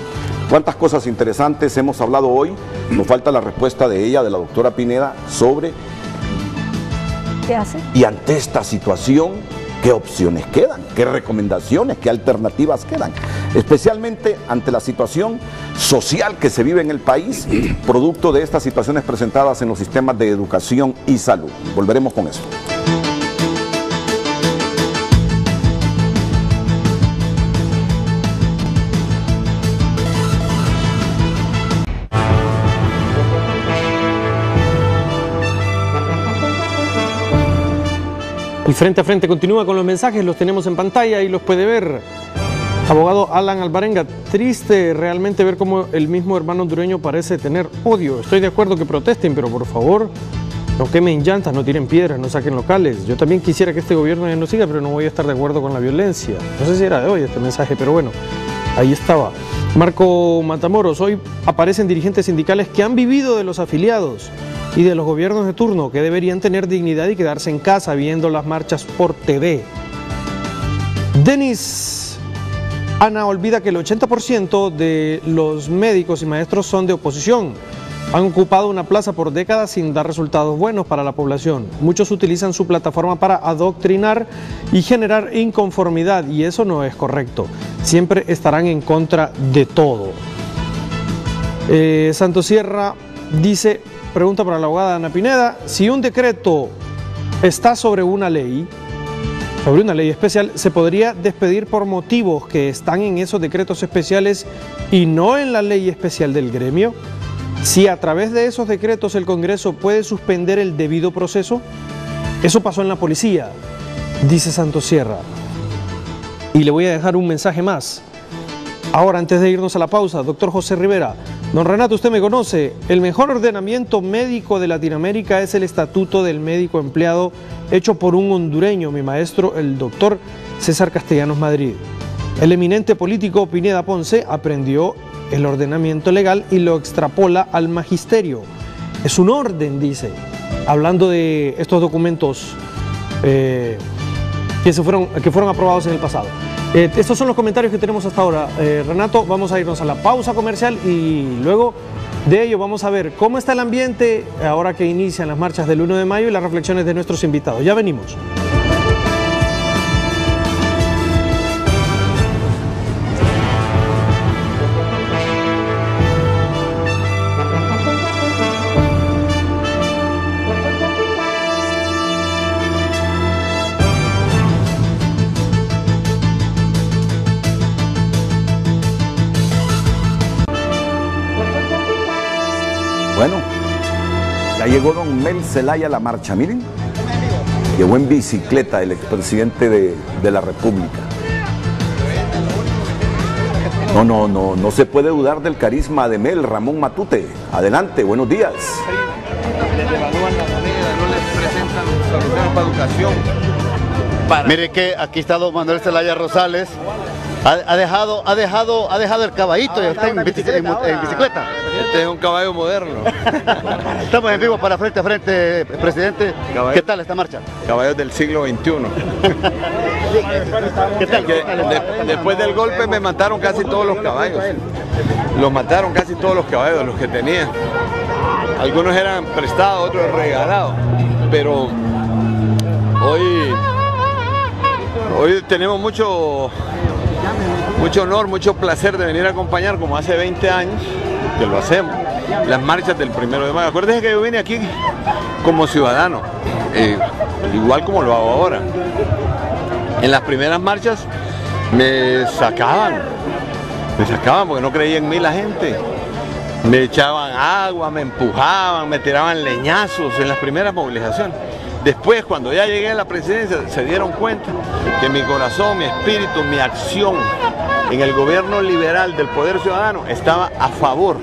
Cuántas cosas interesantes hemos hablado hoy. Nos falta la respuesta de ella, de la doctora Pineda, sobre ¿qué hace? Y ante esta situación, ¿qué opciones quedan? ¿Qué recomendaciones? ¿Qué alternativas quedan? especialmente ante la situación social que se vive en el país, producto de estas situaciones presentadas en los sistemas de educación y salud. Volveremos con eso. El Frente a Frente continúa con los mensajes, los tenemos en pantalla y los puede ver. Abogado Alan Alvarenga, triste realmente ver cómo el mismo hermano hondureño parece tener odio. Estoy de acuerdo que protesten, pero por favor, no quemen llantas, no tiren piedras, no saquen locales. Yo también quisiera que este gobierno ya no siga, pero no voy a estar de acuerdo con la violencia. No sé si era de hoy este mensaje, pero bueno, ahí estaba. Marco Matamoros, hoy aparecen dirigentes sindicales que han vivido de los afiliados y de los gobiernos de turno, que deberían tener dignidad y quedarse en casa viendo las marchas por TV. Denis Ana olvida que el 80% de los médicos y maestros son de oposición. Han ocupado una plaza por décadas sin dar resultados buenos para la población. Muchos utilizan su plataforma para adoctrinar y generar inconformidad, y eso no es correcto. Siempre estarán en contra de todo. Santos Sierra dice, pregunta para la abogada Ana Pineda, si un decreto está sobre una ley especial, ¿se podría despedir por motivos que están en esos decretos especiales y no en la ley especial del gremio? Si a través de esos decretos el Congreso puede suspender el debido proceso, eso pasó en la policía, dice Santos Sierra. Y le voy a dejar un mensaje más. Ahora, antes de irnos a la pausa, doctor José Rivera, don Renato, usted me conoce, el mejor ordenamiento médico de Latinoamérica es el Estatuto del Médico Empleado, hecho por un hondureño, mi maestro, el doctor César Castellanos Madrid. El eminente político Pineda Ponce aprendió el ordenamiento legal y lo extrapola al magisterio. Es un orden, dice, hablando de estos documentos que fueron aprobados en el pasado. Estos son los comentarios que tenemos hasta ahora. Renato, vamos a irnos a la pausa comercial y luego de ello vamos a ver cómo está el ambiente ahora que inician las marchas del 1 de mayo y las reflexiones de nuestros invitados. Ya venimos. Bueno, ya llegó don Mel Zelaya a la marcha, miren. Llegó en bicicleta el expresidente de la República. No se puede dudar del carisma de Mel, Ramón Matute. Adelante, buenos días. Les devalúan la moneda, no les presentan soluciones para educación. Mire que aquí está don Manuel Zelaya Rosales. Ha dejado el caballito y está en bicicleta. Este es un caballo moderno. Estamos en vivo para Frente a Frente, presidente. ¿Qué tal esta marcha? Caballos del siglo XXI. ¿Qué tal? Después del golpe me mataron casi todos los caballos. Los mataron casi todos los caballos, los que tenía. Algunos eran prestados, otros regalados. Pero hoy tenemos mucho honor, mucho placer de venir a acompañar, como hace 20 años que lo hacemos, las marchas del 1 de mayo. Acuérdense que yo vine aquí como ciudadano, igual como lo hago ahora. En las primeras marchas me sacaban porque no creía en mí la gente. Me echaban agua, me empujaban, me tiraban leñazos en las primeras movilizaciones. Después, cuando ya llegué a la presidencia, se dieron cuenta que mi corazón, mi espíritu, mi acción en el gobierno liberal del Poder Ciudadano estaba a favor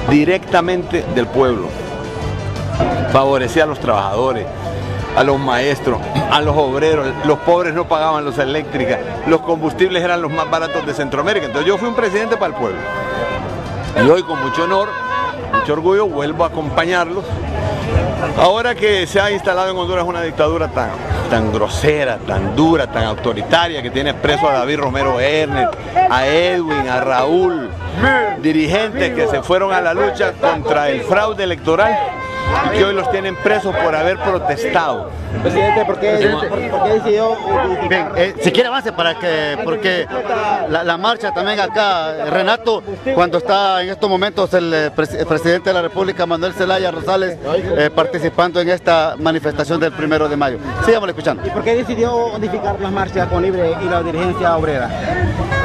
directamente del pueblo. Favorecía a los trabajadores, a los maestros, a los obreros. Los pobres no pagaban luz eléctrica, los combustibles eran los más baratos de Centroamérica. Entonces yo fui un presidente para el pueblo. Y hoy, con mucho honor, mucho orgullo, vuelvo a acompañarlos. Ahora que se ha instalado en Honduras una dictadura tan grosera, tan dura, tan autoritaria, que tiene preso a David Romero Ernest, a Edwin, a Raúl, dirigentes que se fueron a la lucha contra el fraude electoral, y que hoy los tienen presos por haber protestado. Presidente, ¿por qué decidió? Bien, si quiere avance porque la marcha también acá, Renato, cuando está en estos momentos el presidente de la República, Manuel Zelaya Rosales, participando en esta manifestación del 1 de mayo. Sigamos escuchando. ¿Y por qué decidió unificar las marchas con Libre y la dirigencia obrera?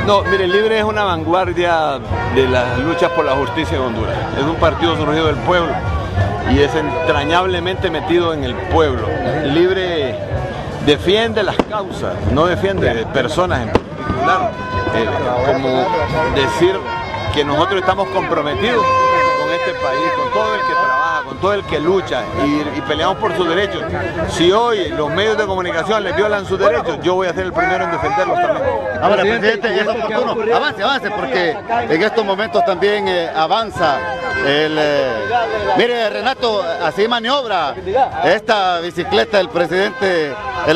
No, mire, Libre es una vanguardia de las luchas por la justicia en Honduras. Es un partido surgido del pueblo y es entrañablemente metido en el pueblo. Libre defiende las causas, no defiende personas en particular. Como decir que nosotros estamos comprometidos con este país, con todo el que trabaja, con todo el que lucha y peleamos por sus derechos. Si hoy los medios de comunicación les violan sus derechos, yo voy a ser el primero en defenderlos también. Ahora, presidente, es oportuno. Avance, porque en estos momentos también avanza mire, Renato, así maniobra esta bicicleta el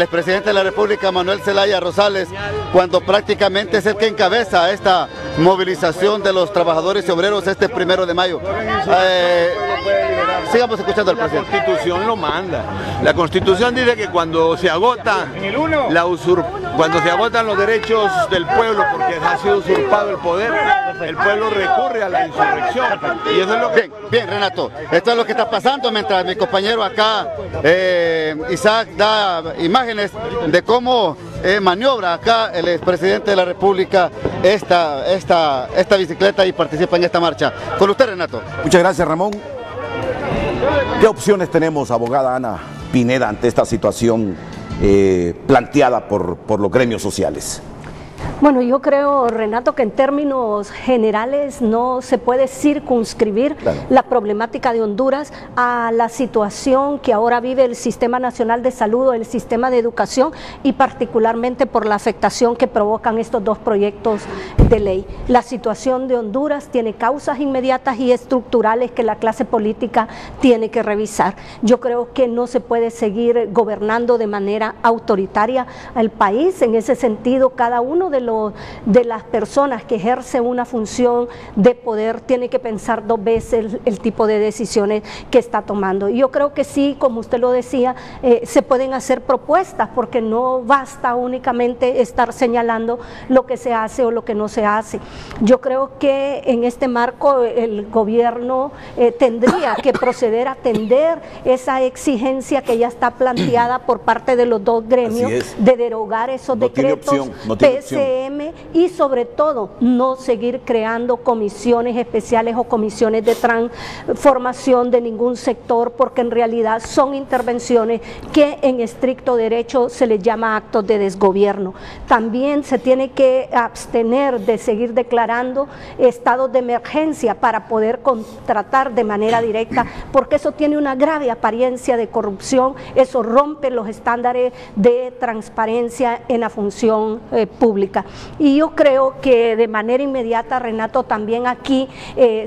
expresidente de la República, Manuel Zelaya Rosales, cuando prácticamente es el que encabeza esta movilización de los trabajadores y obreros este 1 de mayo. Sigamos escuchando al presidente. La Constitución lo manda. La Constitución dice que cuando se agota cuando se agotan los derechos del pueblo porque ha sido usurpado el poder, el pueblo recurre a la insurrección. Y eso es lo que... Bien, Renato, esto es lo que está pasando mientras mi compañero acá, Isaac, da imágenes de cómo maniobra acá el expresidente de la República esta bicicleta y participa en esta marcha. Con usted, Renato. Muchas gracias, Ramón. ¿Qué opciones tenemos, abogada Ana Pineda, ante esta situación planteada por los gremios sociales? Bueno, yo creo, Renato, que en términos generales no se puede circunscribir la problemática de Honduras a la situación que ahora vive el Sistema Nacional de Salud o el sistema de educación y particularmente por la afectación que provocan estos dos proyectos de ley. La situación de Honduras tiene causas inmediatas y estructurales que la clase política tiene que revisar. Yo creo que no se puede seguir gobernando de manera autoritaria al país. En ese sentido, cada uno de las personas que ejercen una función de poder tiene que pensar dos veces el tipo de decisiones que está tomando. Y yo creo que sí, como usted lo decía, se pueden hacer propuestas porque no basta únicamente estar señalando lo que se hace o lo que no se hace. Yo creo que en este marco el gobierno tendría que proceder a atender esa exigencia que ya está planteada por parte de los dos gremios de derogar esos decretos PSM y sobre todo no seguir creando comisiones especiales o comisiones de transformación de ningún sector, porque en realidad son intervenciones que en estricto derecho se les llama actos de desgobierno. También se tiene que abstener de seguir declarando estados de emergencia para poder contratar de manera directa, porque eso tiene una grave apariencia de corrupción, eso rompe los estándares de transparencia en la función pública. Y yo creo que de manera inmediata, Renato, también aquí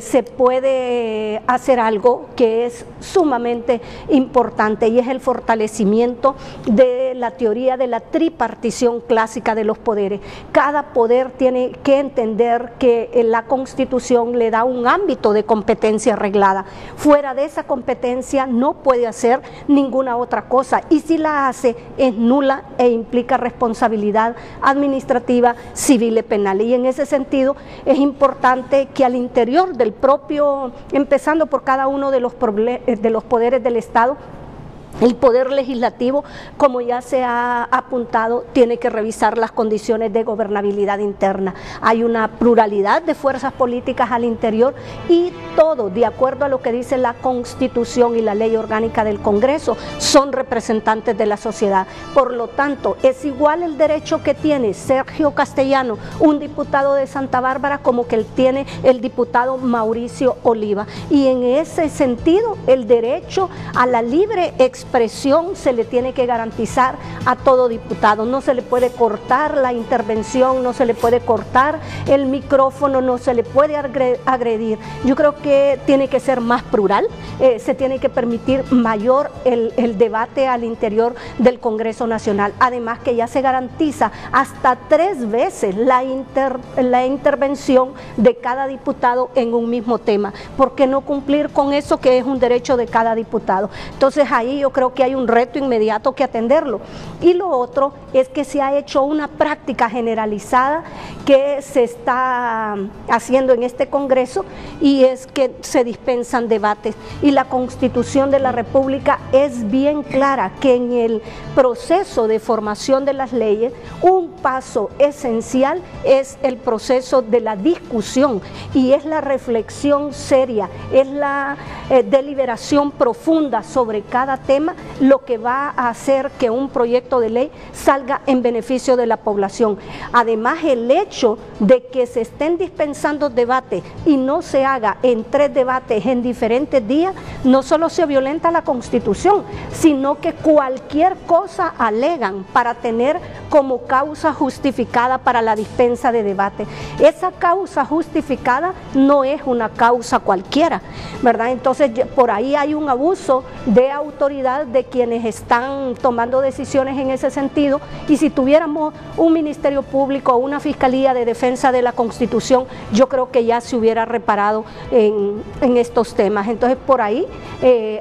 se puede hacer algo que es sumamente importante y es el fortalecimiento de la teoría de la tripartición clásica de los poderes. Cada poder tiene que entender que la Constitución le da un ámbito de competencia reglada. Fuera de esa competencia no puede hacer ninguna otra cosa y si la hace es nula e implica responsabilidad administrativa, civil y penal. Y en ese sentido es importante que al interior del propio, empezando por cada uno de los poderes del Estado, el poder legislativo, como ya se ha apuntado, tiene que revisar las condiciones de gobernabilidad interna. Hay una pluralidad de fuerzas políticas al interior y todo, de acuerdo a lo que dice la Constitución y la Ley Orgánica del Congreso, son representantes de la sociedad. Por lo tanto, es igual el derecho que tiene Sergio Castellano, un diputado de Santa Bárbara, como que él tiene el diputado Mauricio Oliva. Y en ese sentido, el derecho a la libre expresión expresión se le tiene que garantizar a todo diputado. No se le puede cortar la intervención, no se le puede cortar el micrófono, no se le puede agredir. Yo creo que tiene que ser más plural, se tiene que permitir mayor el debate al interior del Congreso Nacional. Además que ya se garantiza hasta 3 veces la intervención de cada diputado en un mismo tema. ¿Por qué no cumplir con eso que es un derecho de cada diputado? Entonces ahí yo creo que hay un reto inmediato que atenderlo. Y lo otro es que se ha hecho una práctica generalizada que se está haciendo en este Congreso, y es que se dispensan debates. Y la Constitución de la República es bien clara que en el proceso de formación de las leyes, un paso esencial es el proceso de la discusión, y es la reflexión seria, es la deliberación profunda sobre cada tema lo que va a hacer que un proyecto de ley salga en beneficio de la población. Además, el hecho de que se estén dispensando debates y no se haga en 3 debates en diferentes días, no solo se violenta la Constitución, sino que cualquier cosa alegan para tener como causa justificada para la dispensa de debate. Esa causa justificada no es una causa cualquiera, ¿verdad? Entonces por ahí hay un abuso de autoridad de quienes están tomando decisiones en ese sentido, y si tuviéramos un Ministerio Público o una Fiscalía de Defensa de la Constitución, yo creo que ya se hubiera reparado en estos temas. Entonces por ahí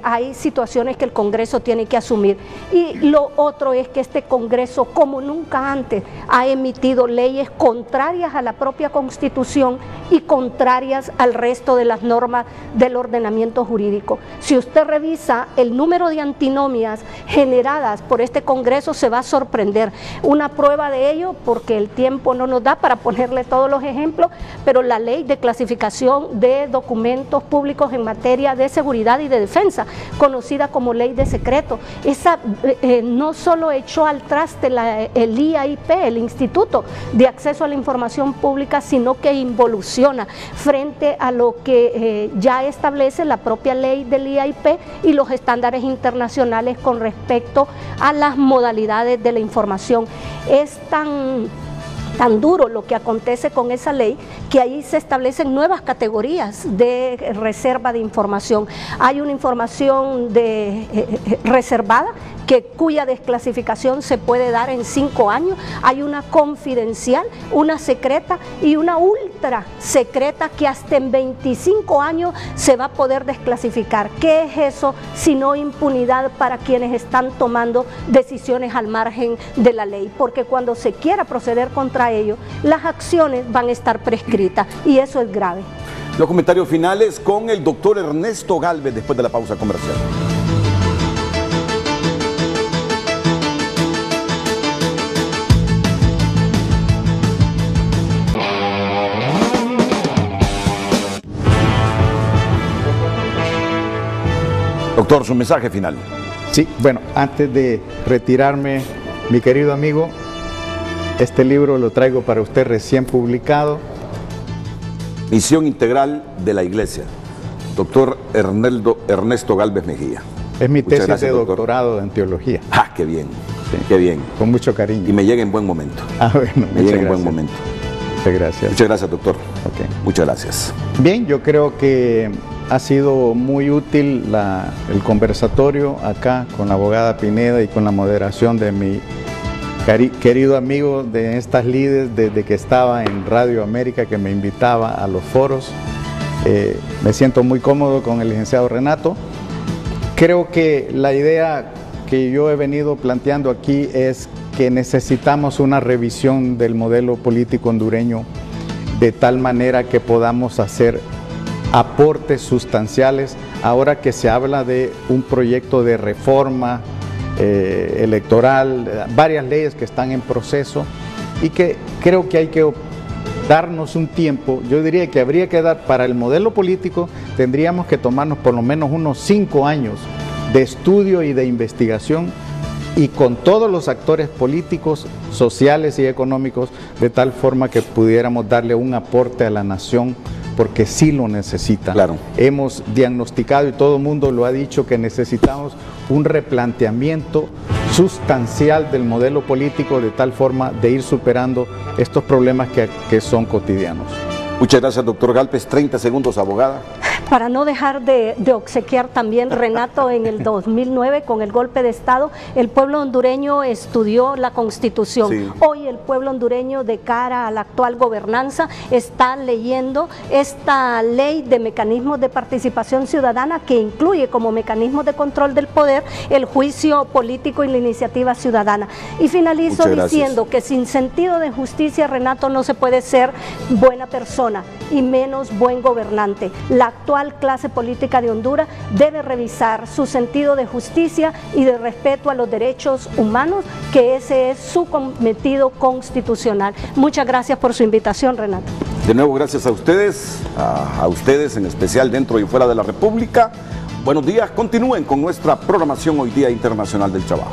hay situaciones que el Congreso tiene que asumir. Y lo otro es que este Congreso, como nunca antes, ha emitido leyes contrarias a la propia Constitución y contrarias al resto de las normas del ordenamiento jurídico. Si usted revisa el número de antinomias generadas por este Congreso, se va a sorprender. Una prueba de ello, porque el tiempo no nos da para ponerle todos los ejemplos, pero la ley de clasificación de documentos públicos en materia de seguridad y de defensa, conocida como ley de secreto, esa no solo echó al traste el IAIP, el Instituto de Acceso a la Información Pública, sino que involuciona frente a lo que ya establece la propia ley del IAIP y los estándares internacionales con respecto a las modalidades de la información. Es tan duro lo que acontece con esa ley que ahí se establecen nuevas categorías de reserva de información. Hay una información reservada cuya desclasificación se puede dar en 5 años, hay una confidencial, una secreta y una ultra secreta que hasta en 25 años se va a poder desclasificar. ¿Qué es eso sino impunidad para quienes están tomando decisiones al margen de la ley? Porque cuando se quiera proceder contra ellos, las acciones van a estar prescritas, y eso es grave. Los comentarios finales con el doctor Ernesto Galvez después de la pausa comercial. Doctor, su mensaje final. Sí, bueno, antes de retirarme, mi querido amigo, este libro lo traigo para usted recién publicado. Misión Integral de la Iglesia, doctor Ernesto Galvez Mejía. Es mi tesis de doctorado en teología. ¡Ah, qué bien! Sí. ¡Qué bien! Con mucho cariño. Y me llega en buen momento. Ah, bueno, me llega en buen momento. Muchas gracias. Muchas gracias, doctor. Okay. Muchas gracias. Bien, yo creo que ha sido muy útil el conversatorio acá con la abogada Pineda y con la moderación de mi querido amigo de estas lides desde que estaba en Radio América, que me invitaba a los foros. Me siento muy cómodo con el licenciado Renato. Creo que la idea que yo he venido planteando aquí es que necesitamos una revisión del modelo político hondureño de tal manera que podamos hacer aportes sustanciales ahora que se habla de un proyecto de reforma electoral, varias leyes que están en proceso, y que creo que hay que darnos un tiempo. Yo diría que habría que dar para el modelo político, tendríamos que tomarnos por lo menos unos 5 años de estudio y de investigación, y con todos los actores políticos, sociales y económicos, de tal forma que pudiéramos darle un aporte a la nación porque sí lo necesitan. Claro. Hemos diagnosticado, y todo el mundo lo ha dicho, que necesitamos un replanteamiento sustancial del modelo político, de tal forma de ir superando estos problemas que son cotidianos. Muchas gracias, doctor Galpez. 30 segundos, abogada. Para no dejar de obsequiar también, Renato, en el 2009 con el golpe de Estado, el pueblo hondureño estudió la Constitución. Sí. Hoy el pueblo hondureño, de cara a la actual gobernanza, está leyendo esta ley de mecanismos de participación ciudadana, que incluye como mecanismo de control del poder el juicio político y la iniciativa ciudadana. Y finalizo diciendo que sin sentido de justicia, Renato, no se puede ser buena persona y menos buen gobernante. La actual clase política de Honduras debe revisar su sentido de justicia y de respeto a los derechos humanos, que ese es su cometido constitucional. Muchas gracias por su invitación, Renato. De nuevo, gracias a ustedes en especial dentro y fuera de la República. Buenos días, continúen con nuestra programación Hoy Día Internacional del Trabajo.